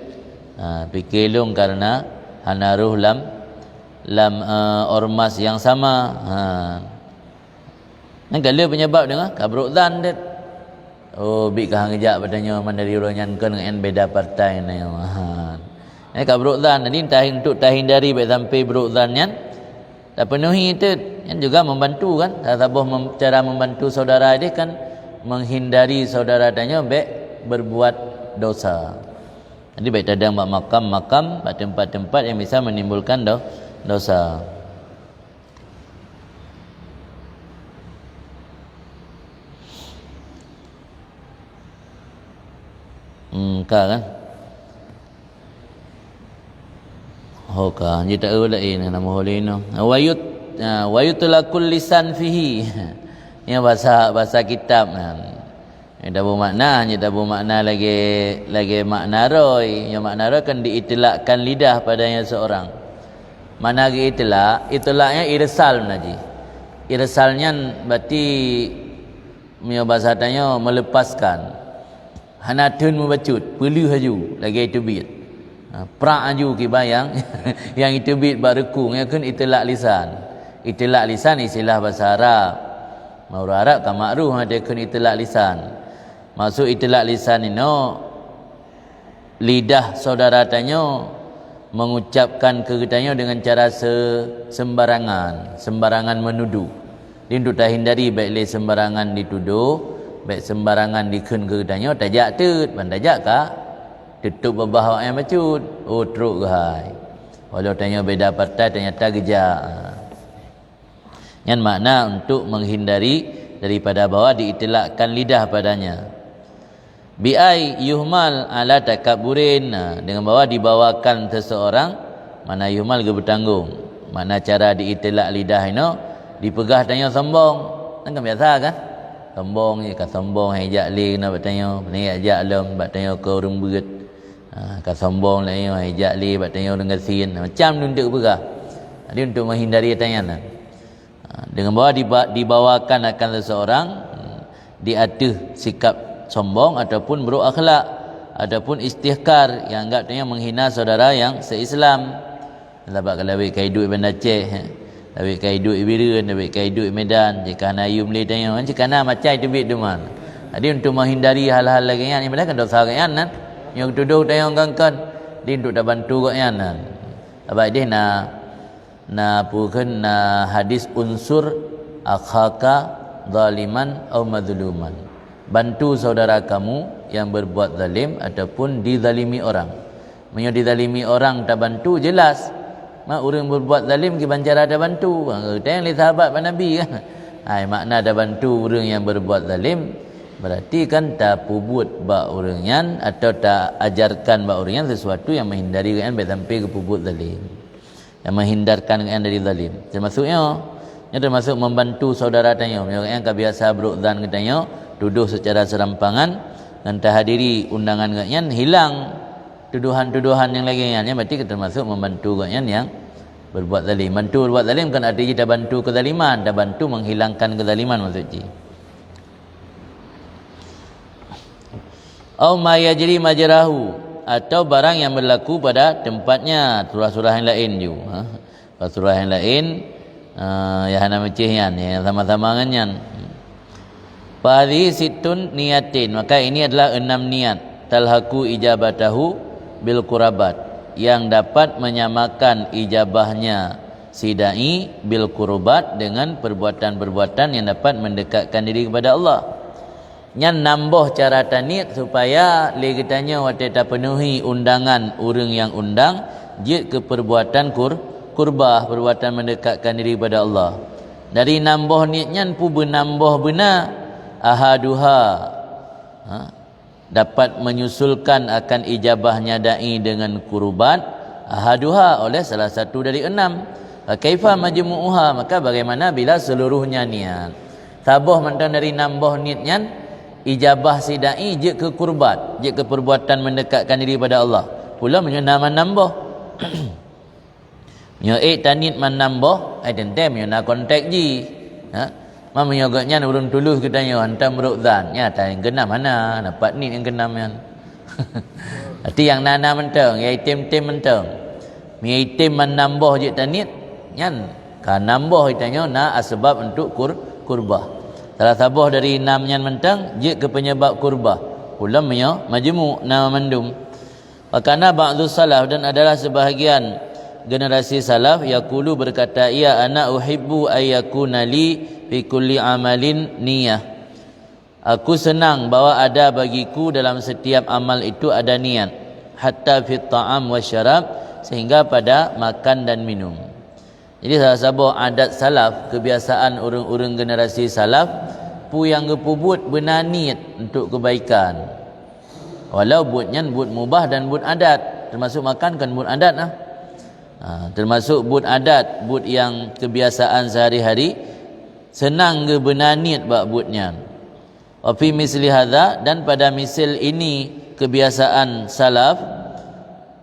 Fikir lung karena hanaruh lam ormas yang sama. Yang kalau penyebab dengan kabrudzan det. Oh bik kah ngejak padanya mandari orang nyankan dengan beda partai ni. Kabrudzan jadi untuk hindari baik sampai berudzan yang tak penuhi itu yang juga membantu kan. Cara membantu saudara dia kan menghindari saudara tanya baik berbuat dosa. Jadi baik tadang makam-makam, tempat-tempat yang bisa menimbulkan dosa. Kan? Hoka, dia tak lain nama holino. Wayutulakul lisan fihi. Ini bahasa kitab. Ini dah bermakna, ini dah bermakna lagi makna roy. Yang makna roy kan diitilakkan lidah padanya seorang. Mana lagi itilaknya irsal naji. Irsalnya berarti bahasa tanya melepaskan. Hanatun membacut, perlu haju lagi itu bit. Pra aju ki bayang yang itu bit barekung yang kan itilak lisan. Itilak lisan istilah bahasa Arab. Mau Arab kan makruh ada kan itilak lisan. Maksud itilak lisan ini lidah saudara tanya mengucapkan kegetanya dengan cara sembarangan menuduh. Dindu tak hindari baik sembarangan dituduh, baik sembarangan dikun kegetanya tajak tut, ban tajak ka tutup babah yang macut. Oh teruk gahai. Walau tanya beda partai ternyata geja. Yang makna untuk menghindari daripada bawa diitilakkan lidah padanya. Bi'ai yuhmal ala takaburin, dengan bawa dibawakan seseorang, mana yuhmal ke bertanggung. Mana cara diitilak lidah ini dipegah tanya sombong. Kan biasa kan? Sombong je kan sombong hejak li kena bertanya, ni ajak lem bertanya ke orang berat. Kan sombong lah hejak li bertanya orang gasin. Macam untuk pegah. Jadi untuk menghindari tanya. Dengan bawa dibawakan akan seseorang diatur sikap sombong ataupun buruk akhlak ataupun istihkar yang anggapnya menghina saudara yang se-Islam. Labak kalau awak kai duit Bandar Aceh, awak kai duit Biren, awak kai duit Medan, jika nak ayu beli tanya jika nak macam itu bit deman. Jadi untuk menghindari hal-hal lagi yang mereka dosa kan yang tuduh tanya kan dia untuk dah bantu kan. Abang dia na pukan na hadis unsur akhaka zaliman atau mazluman. Bantu saudara kamu yang berbuat zalim ataupun dizalimi orang. Menyo dizalimi orang tak bantu jelas. Mak orang berbuat zalim ki bancara ada bantu. Tengok li sahabat Nabi kan. Makna ada bantu orang yang berbuat zalim berarti kan tak pubut bak orang yang atau tak ajarkan bak orang yang sesuatu yang menghindari kan sampai ke pubut zalim. Yang menghindarkan orang dari zalim. Termasuknya termasuk membantu saudara tanya. Yang biasa berukzan ke tanya, tuduh secara serampangan dan tak hadiri undangan kalian, hilang tuduhan-tuduhan yang lagi yang berarti kita termasuk membantu kalian yang berbuat zalim. Bantu berbuat zalim kan artinya dah bantu kezaliman, dah bantu menghilangkan kezaliman maksudnya. Au ma yajri majrahu, atau barang yang berlaku pada tempatnya. Surah-surah yang lain juga. Surah yang lain yang nama cihian yang sama-sama dengan Fadhi situn niyatin, maka ini adalah 6 niat. Talhaku ijabatahu bil qurabat, yang dapat menyamakan ijabahnya si dai bil qurbat dengan perbuatan-perbuatan yang dapat mendekatkan diri kepada Allah. Yang nambah cara tanit supaya le kitanya waktu tak penuhi undangan orang yang undang jid ke perbuatan kurbah, perbuatan mendekatkan diri kepada Allah. Dari nambah niatnya pun bernambah benar ahaduha, dapat menyusulkan akan ijabahnya dai dengan kurbat ahaduha oleh salah satu dari 6. Kaifa majmu'uha, maka bagaimana bila seluruhnya niat. Tabah mantan dari nambah niatnya ijabah si dai je ke kurbat, je ke perbuatan mendekatkan diri pada Allah. Pula menyunaman nambah. Nyo tanit man nambah, tentem yo nak kontak ji. Mam menyogoknya urun tulus katanya hantam berukzan. Ya tak yang genam mana dapat ni yang genam yang. Arti yang nana mentang, ya item-item mentang. Mi item menambah je tanit, nyan kan nambah itanya na asbab untuk kurbah. Salah sabah dari 6 nyan mentang je ke penyebab kurbah. Ulam ya majmu' nama mandum. Wakana ba'du salaf, dan adalah sebahagian generasi salaf yaqulu berkata, ya ana uhibbu ayyakuna li fi kulli amalin niyah. Aku senang bahawa ada bagiku dalam setiap amal itu ada niat, hatta fi ta'am wa syarab, sehingga pada makan dan minum. Jadi salah satu adat salaf, kebiasaan orang-orang generasi salaf pu yang gepubut benar niat untuk kebaikan. Walau buatnya buat mubah dan buat adat, termasuk makan kan buat adat lah. Termasuk buat adat, buat yang kebiasaan sehari-hari, senang ke benar niat bak buatnya. Wa fi misli hadza, dan pada misal ini kebiasaan salaf,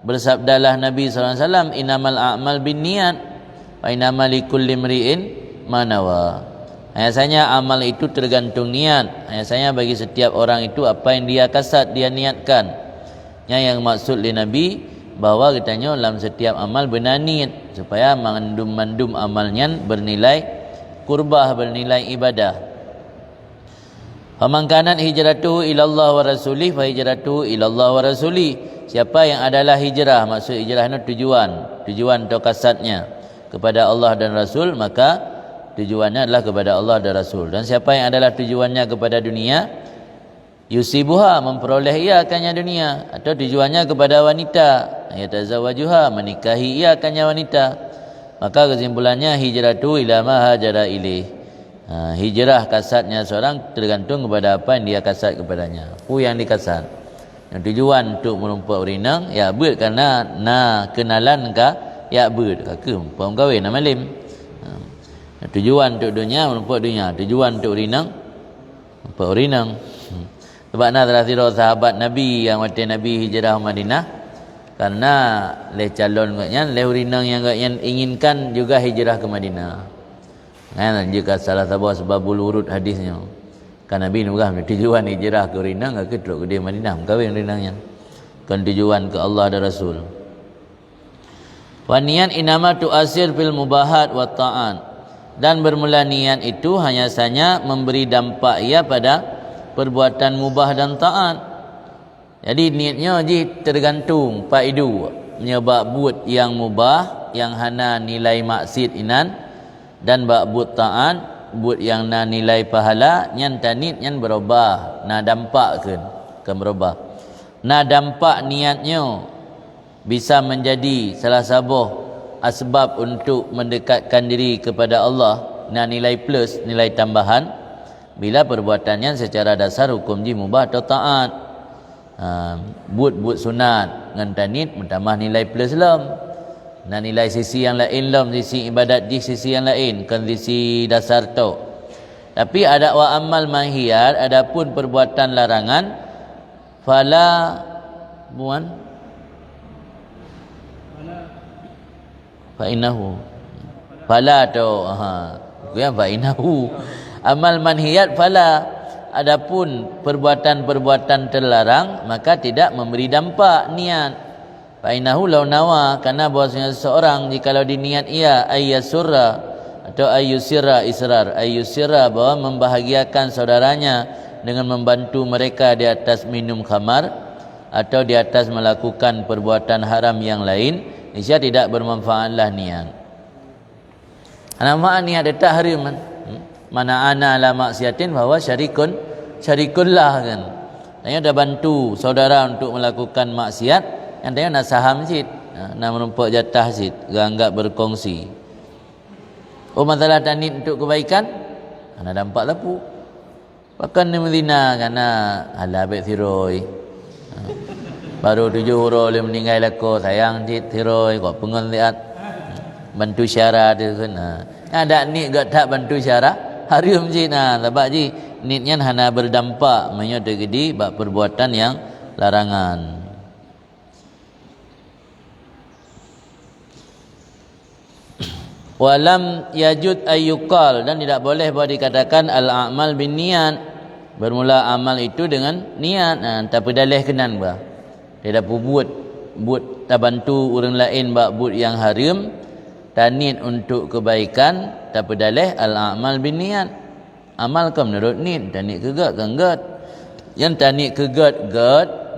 bersabdalah Nabi SAW, innamal a'mal bin niat wa innamal likulli imri'in ma nawa. Biasanya amal itu tergantung niat. Biasanya bagi setiap orang itu apa yang dia kasat, dia niatkan. Yang maksud oleh Nabi bahawa katanya dalam setiap amal benar niat supaya mandum amalnya bernilai kurbah, bernilai ibadah. Faman kanat hijratuhu ila Allah wa rasulih fa hijratuhu ila Allah wa rasulih. Siapa yang adalah hijrah, maksud hijrah itu tujuan atau kasatnya kepada Allah dan Rasul, maka tujuannya adalah kepada Allah dan Rasul. Dan siapa yang adalah tujuannya kepada dunia, yusibuha, memperoleh ia akannya dunia, atau tujuannya kepada wanita, yatazawajuha, menikahi ia akannya wanita. Maka kesimpulannya hijratu ila ma hajara ilaih. Hijrah kasatnya seorang tergantung kepada apa yang dia kasat kepadanya. Apa yang dikasat. Yang tujuan untuk melumpat urinang, ya ber karena kenalan ka ya ber ke pom kahwin nama lim. Tujuan untuk dunia melumpat dunia, tujuan untuk urinang melumpat urinang. Sebab telah tiro sahabat Nabi yang waktu Nabi hijrah Madinah, karena le calon katnya le urinang yang katnya inginkan juga hijrah ke Madinah. Kan jika salah satu sebabul urut hadisnya. Kan Nabi nugah tujuan hijrah ke urinang ke teluk ke Madinah, kahwin urinangnya. Kan tujuan ke Allah dan Rasul. Wa niyan inama tu'asir fil mubahat wa ta'an. Dan bermula niat itu hanya saja memberi dampak ia pada perbuatan mubah dan taat. Jadi niatnya tergantung faidu menyebab buat yang mubah yang hana nilai maksiat inan, dan bak buat taat buat yang na nilai pahala nyan tanit nyan berubah, na dampak kan berubah. Na dampak niatnya bisa menjadi salah satu asbab untuk mendekatkan diri kepada Allah, na nilai plus, nilai tambahan bila perbuatannya secara dasar hukum ji mubah atau taat. Buat sunat ngan tanit mentambah nilai plus lam, dan nilai sisi yang lain lam, sisi ibadat di sisi yang lain kan sisi dasar tu. Tapi ada wa amal mahiyat, adapun perbuatan larangan fala buan fa innahu fala tu fa innahu amal manhiyat fala, adapun perbuatan-perbuatan terlarang maka tidak memberi dampak niat. Fa innahu law nawa, karena bahwasanya seseorang jikalau diniat ia ayyasurra atau ayyusirra israr, ayyusirra bahwa membahagiakan saudaranya dengan membantu mereka di atas minum khamar atau di atas melakukan perbuatan haram yang lain, niscaya tidak bermanfaatlah niat. Nama niat tak haram man. Mana ana la maksiatin bahwa syarikullah kan. Tanya dah bantu saudara untuk melakukan maksiat, yang tanya nak saham sit, nak menumpuk jatah sit, anggap berkongsi. Oh masalah tanit untuk kebaikan, ana dampak lapu. Bahkan ni Medina karena ala bet tiroi. Baru 7 huruf dia meninggal lako, sayang sit tiroi kok pengen lihat bantu syara dia kan. Ada ni gak tak bantu syara harum ji nah sebab ji niatnya hana berdampak menyodegedi bab perbuatan yang larangan. Walam yajud ayyuqal, dan tidak boleh bahawa dikatakan al-a'mal bin niat, bermula amal itu dengan niat. Tapi dalih kenan bah dia dah buat tak bantu orang lain bab buat yang haram, tanit untuk kebaikan, tapi dalih al-a'mal bin niat. Amal kan menurut niat, tanit kegat kan gat. Yang tanit kegat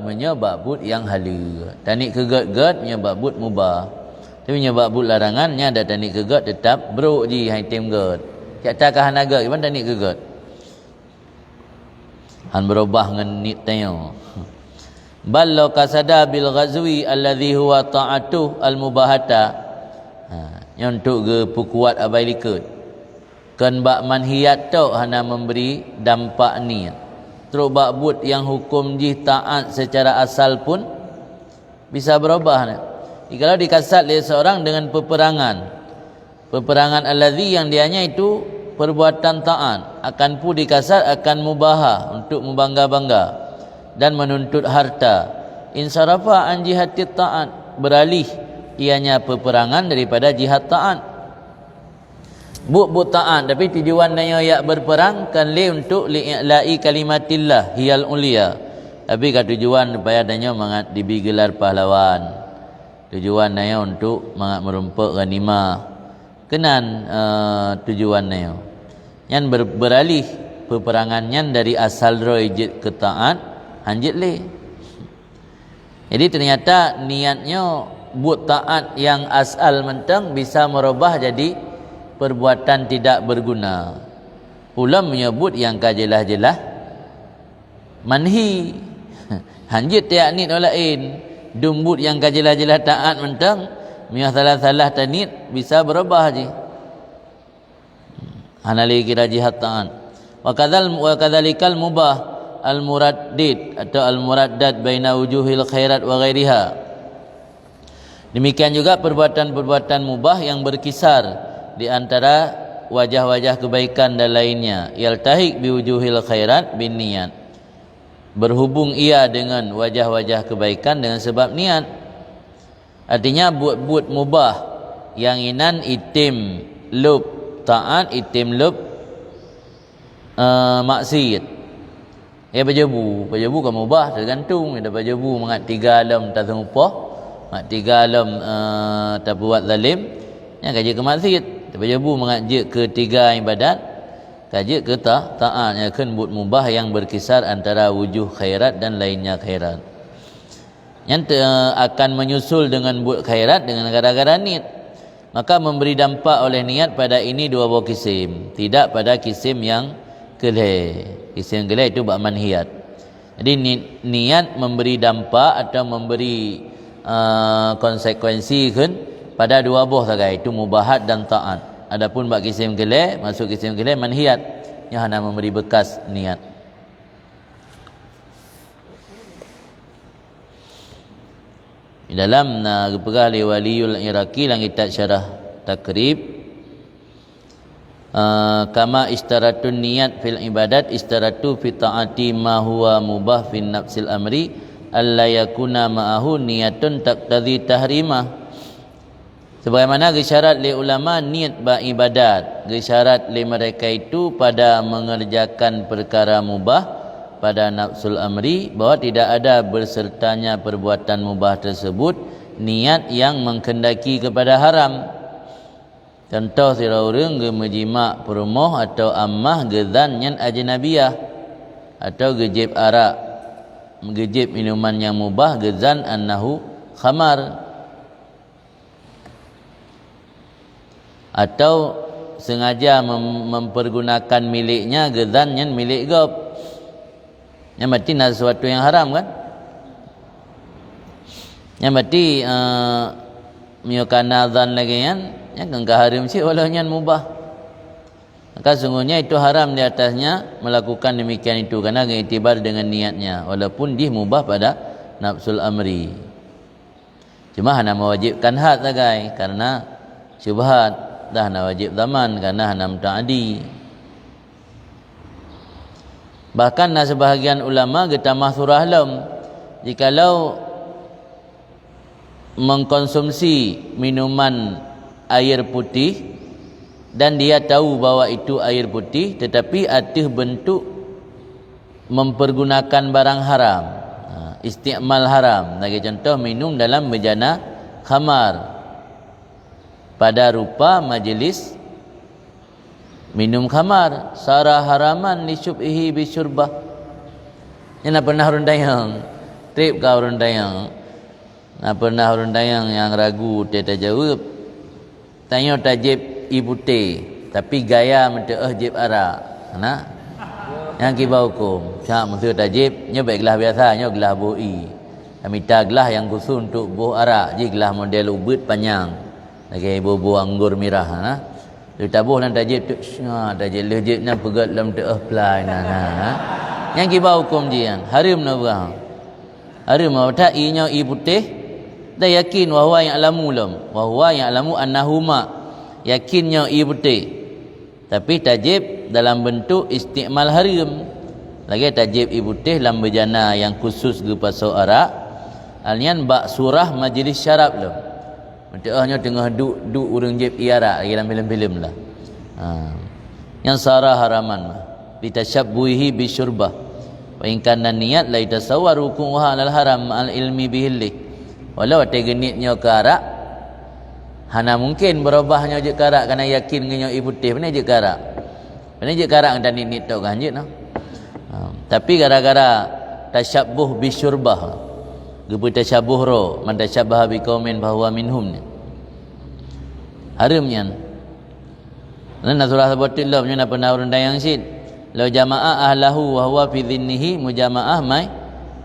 menyebab buat yang halal. Tanit kegat menyebab buat mubah. Tapi menyebab buat larangannya ada tanit kegat tetap bro ji hai tim gat. Kata kah naga gimana tanit kegat? Han berubah dengan niat tayo. Bal law kasada bil ghazwi alladhi huwa ta'atu al-mubahata. Yang untuk ke pukuat abai likut kan bak manhiyat tu hana memberi dampak ni, terus bak buat yang hukum jih taat secara asal pun bisa berubah. Kalau dikasat oleh seorang dengan peperangan alladhi yang dianya itu perbuatan taat, akan pun dikasat akan mubahah untuk membangga-bangga dan menuntut harta, insarafa an jihatit taat, beralih ianya peperangan daripada jihad taat. Buat taat tapi tujuan dia yak berperang kan li untuk li'la'i kalimatillah hiyal ulia. Tapi kan tujuan supaya dia mangat digelar pahlawan. Tujuan dia untuk mangat merumpuk ghanimah. Kenan tujuan dia. Yang beralih peperangannya dari asal rojit ke taat hanjit li. Jadi ternyata niatnya buat taat yang asal mentang bisa merubah jadi perbuatan tidak berguna. Ulam menyebut yang jelas-jelas manhi hanjit tiak nit lain dumbut yang kajelah-jelah taat mentang miyah salah-salah tanit bisa berubah je hanali kira jihad taat wa kadzalikal mubah al muraddid atau al muraddad baina wujuhil khairat wa ghairiha. Demikian juga perbuatan-perbuatan mubah yang berkisar di antara wajah-wajah kebaikan dan lainnya. Yaltahiq biwujuhil khairat bin niat. Berhubung ia dengan wajah-wajah kebaikan dengan sebab niat. Artinya buat-buat mubah yang inan itim lub taat, itim lub maksiat. Ya bajabu kan mubah tergantung. Ada bajabu mengat 3 alam tak terupah. Mak 3 alam tak buat zalim yang kaji ke maksiat tapi jabu mengajak ke 3 ibadat kaji ke taat yang akan buat mubah yang berkisar antara wujuh khairat dan lainnya khairat yang akan menyusul dengan buat khairat dengan gara-gara niat maka memberi dampak oleh niat pada ini 2 buah kisim tidak pada kisim yang kelih. Kisim kelih itu bak manhiyat. Jadi niat memberi dampak atau memberi konsekuensi kan pada 2 buah sagai itu mubahat dan taat. Adapun bak kisim kelih masuk kisim kelih manhiyat yang hanya memberi bekas niat. Di dalam perkara Waliul Iraqi yang kita syarah takrib kama istaratun niat fil ibadat istaratu fi taati ma huwa mubah fi nafsil amri alla yakuna ma'ahu niyatun taqtadhi tahrimah. Sebagaimana gesyarat li ulama niat beribadat, gesyarat li mereka itu pada mengerjakan perkara mubah pada nafsul amri bahwa tidak ada bersertanya perbuatan mubah tersebut niat yang mengkendaki kepada haram. Contoh sira urang ge menjimak perumoh atau ammah gezan yang ajnabiyah atau gejib arak mengejip minuman yang mubah gezan annahu khamar atau sengaja mempergunakan miliknya gezan yang milik gob yang berarti nak sesuatu yang haram kan yang berarti miokana zan lagi kan yang enggak haram sih walau yang mubah maka sungguhnya itu haram di atasnya melakukan demikian itu karena mengiktibar dengan niatnya walaupun dia mubah pada nafsul amri. Cuma hanya mewajibkan had sagai karena syubhat dah hanya wajib zaman karena hanya muta'adi. Bahkan sebahagian ulama getamah surah lam jikalau mengkonsumsi minuman air putih dan dia tahu bahwa itu air putih tetapi atih bentuk mempergunakan barang haram isti'mal haram. Bagi contoh minum dalam bejana khamar pada rupa majlis minum khamar sarah haraman li syubhi bi syurbah. Yang pernah urun dayang trip ka urun dayang pernah urun dayang yang ragu dia jawab tanya tajib ibu teh tapi gaya menteh jib arak nah yang kibau hukum syak musuh tajib nya baik gelah biasa nya gelah boi amita gelah yang khusus untuk buah arak je gelah model ubet panjang lagi buah anggur merah nah dia tabuh dan tajib tu tajib lejitnya pegat dalam teh plai nah yang kibau hukum jian harim na berang harim apa inya ibu teh dah yakin wahwa yang alamu lam wahwa yang alamu annahuma yakinnya ia putih tapi tajib dalam bentuk isti'mal harim lagi tajib ia putih dalam bejana yang khusus ke pasau arak alian bak surah majlis syarab tu mentahnya tengah duk urang jib iarak lagi dalam filem-filem lah yang sarah haraman mah litashabbuhi bisyurbah wa in kana niat la yatasawwaru rukuha al haram al ilmi bihilli walau ada genitnya ke arak hana mungkin berubahnya je karak kerana yakin dengan ibu putih benar je karak dan ini tahu kan je no? Tapi gara-gara tasyabbuh bisyurbah gebu tasyabbuh ro man tasyabbaha biqaumin bahwa minhum harimnya nan surah sabatil lam nya pernah urang dayang sid law jama'a ahlahu wa huwa fi dhinnihi mujama'ah mai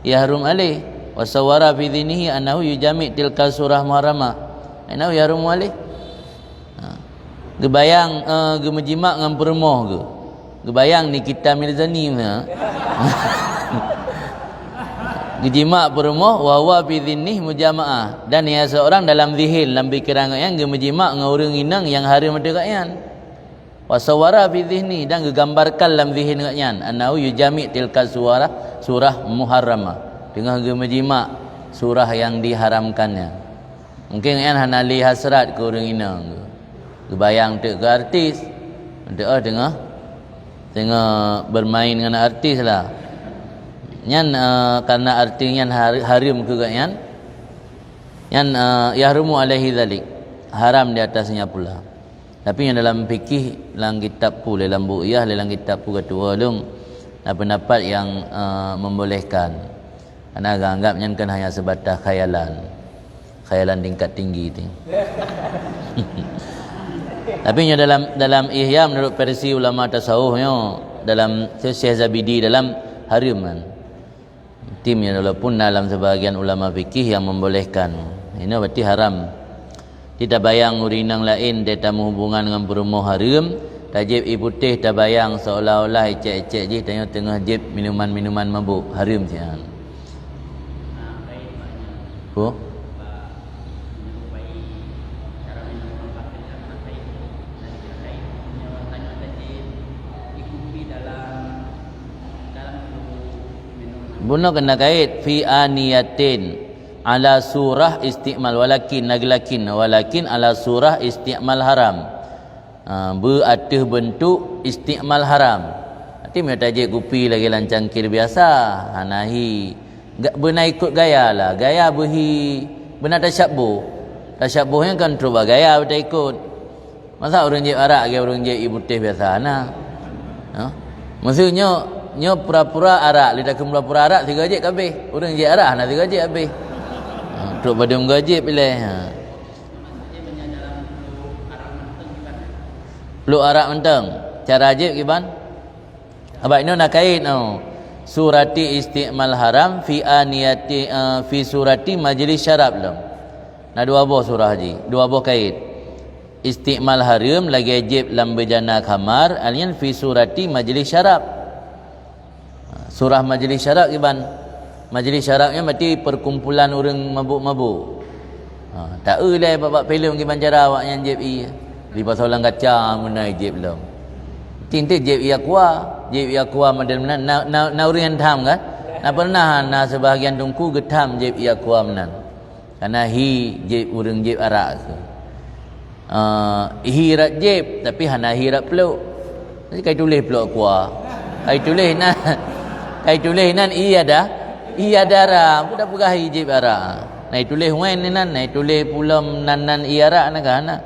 yahrum alaih wa sawara fi dhinnihi annahu yujami' tilka surah muharramah annahu yahrum alaih. Gebayang gemejimak dengan permoh ke? Gebayang ni kita Mirzani mana? Gejimak permoh wa huwa fi dhinnih mujamaah, dan ia seorang dalam zihil dalam fikiran yang gemejimak dengan orang inang yang hari mata kayan. Wa sawara fi dhinni, dan gegambarkan dalam zihil kayan annahu yujami' tilka surah muharramah, dengan gemejimak surah yang diharamkannya. Mungkin kan hanali hasrat ke orang inang ke. Kebayang ke artis tengah bermain dengan artis lah nyan karena artinya haram ke kan yan yahrumu alaihi dzalik, haram di atasnya pula. Tapi yang dalam fikih dalam kitab pula dalam bu'iyah dalam kitab pula ketua lung pendapat yang membolehkan, karena anggapnya kan hanya sebatas khayalan tingkat tinggi tu. Tapi nya dalam ihya menurut versi ulama tasawufnya dalam Syekh Zabidi dalam hariman timnya, walaupun dalam sebahagian ulama fikih yang membolehkan ini berarti haram. Tidak bayang urinang lain dia tamu hubungan dengan berumah haram, tajib putih tak bayang seolah-olah ecek-ecek je tengah jib minuman-minuman mabuk haram sian. Oh Bunuh kena kait fi aniyatin ala surah isti'mal walakin ala surah isti'mal haram, beratus bentuk isti'mal haram. Nanti mereka tajik kopi lagi lancangkir biasa nahi benar ikut gaya lah, gaya berhi benar tasyabuh yang kan terubah gaya betul ikut. Masa orang jib arak ke orang jib ibu teh biasa nah maksudnya nyo pura-pura arak, lidah ke pura-pura arak 3 jib habis. Orang je arak nak 3 jib habis. Tok badum gajib pilih. Peluk arak menteng. Cara ajib kiban? Abang ini nak kait no. Surati isti'mal haram fi aniyati fi surati majlis syarab lam. Nah 2 buah surah haji. 2 buah kait. Isti'mal haram lagi ajib lam bejana kamar alian fi surati majlis syarab. Surah majlis syarab kiban? Majlis syarabnya berarti perkumpulan orang mabuk-mabuk. Tak lah babak filem kiban cara awak yang jeb i. Di pasal orang kacang menai jeb belum. Tinta jeb i aqua model menan na orang yang tham kan? Na pernah na sebahagian tungku getam jeb i aqua menan. Karena hi jeb orang jeb arak tu. Hi rat jeb tapi hana hi rat peluk. Jadi kai tulis peluk aqua. Kai tulis nan iya darah budak pegah hijib ara nai tulis wen nan nai tulis pulam nan iara nak kana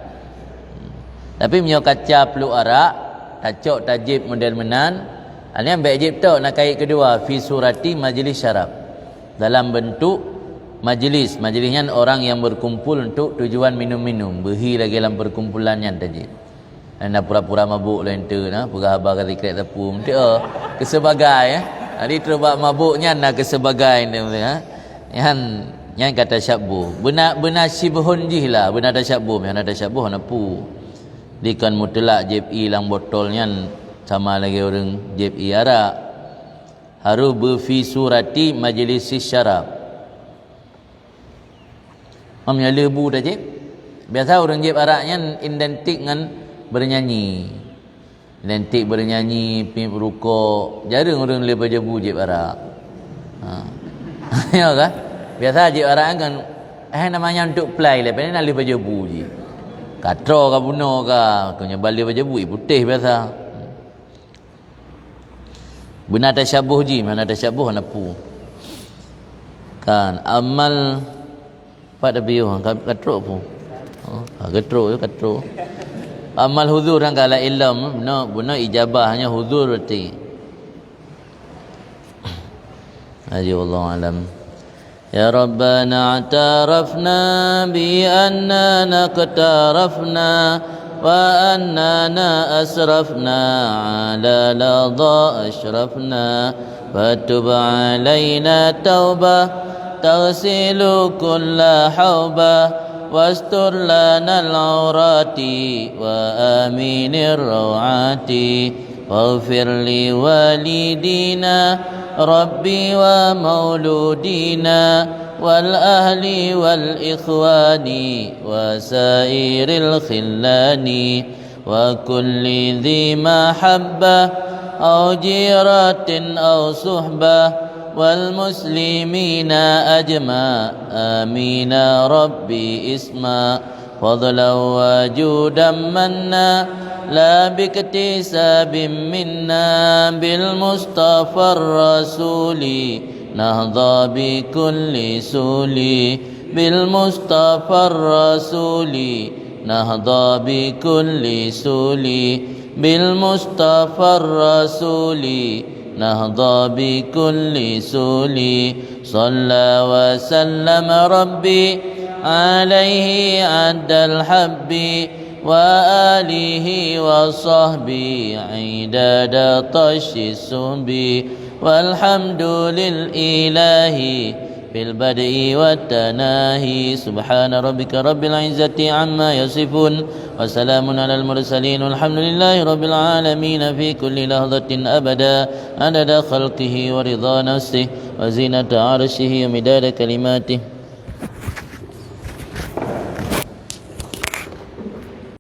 tapi menyo kaca peluk arak tacok tajib model menan alian baik jib tok nak kait kedua fi surati majlis syarab dalam bentuk majlisnya orang yang berkumpul untuk tujuan minum-minum berhi lagi dalam perkumpulannya tajib anda pura-pura mabuk lain tu nah pegah abah kata krek tepu mesti kesebagai Hari terbak mabuknya nak ke sebagai yang kata syabbu benar sibhun jihlah benar ada syabbu napu dikan mutlak jeb ilang botolnya sama lagi orang jeb arak haru berfi surati majlis syarab mamnya lebu dah jeb biasa orang jeb araknya identik dengan bernyanyi lentik bernyanyi rukuk jarang orang lepas jebu jib arak ya kan biasa jib arak kan namanya untuk play lepas ni nak lepas jebu je katro ke bunuh ke punya balik lepas jebu putih biasa benar tasyabuh je mana tasyabuh napu kan amal pada biuh katro pun katro amal huzur kan kalau ilm benar ijabah hanya huzur berarti. Allah alam. Ya Rabbana atarafna bi annana naqtarafna وأننا أسرفنا على لظى أشرفنا فتب علينا توبة تغسل كل حوبة واستر لنا العورات وآمين الروعات واغفر لوالدينا ربي ومولودينا والأهل والإخوان وسائر الخلان وكل ذي محبة أو جيرة أو صحبة والمسلمين أجمع آمين ربي اسما فضلا وجودا منا لا باكتساب منا بالمصطفى الرسول نهضى بكل سول بالمصطفى الرسول نهضى بكل سول بالمصطفى الرسول نهضى بكل سول صلى وسلم ربي عليه عد الحب وآله وصحبه عداد طش السنب والحمد للإله في البدء والتناهي سبحان ربك رب العزة عما يصفون وسلام على المرسلين والحمد لله رب العالمين في كل لحظة أبدا عدد خلقه ورضا نفسه وزينة عرشه ومداد كلماته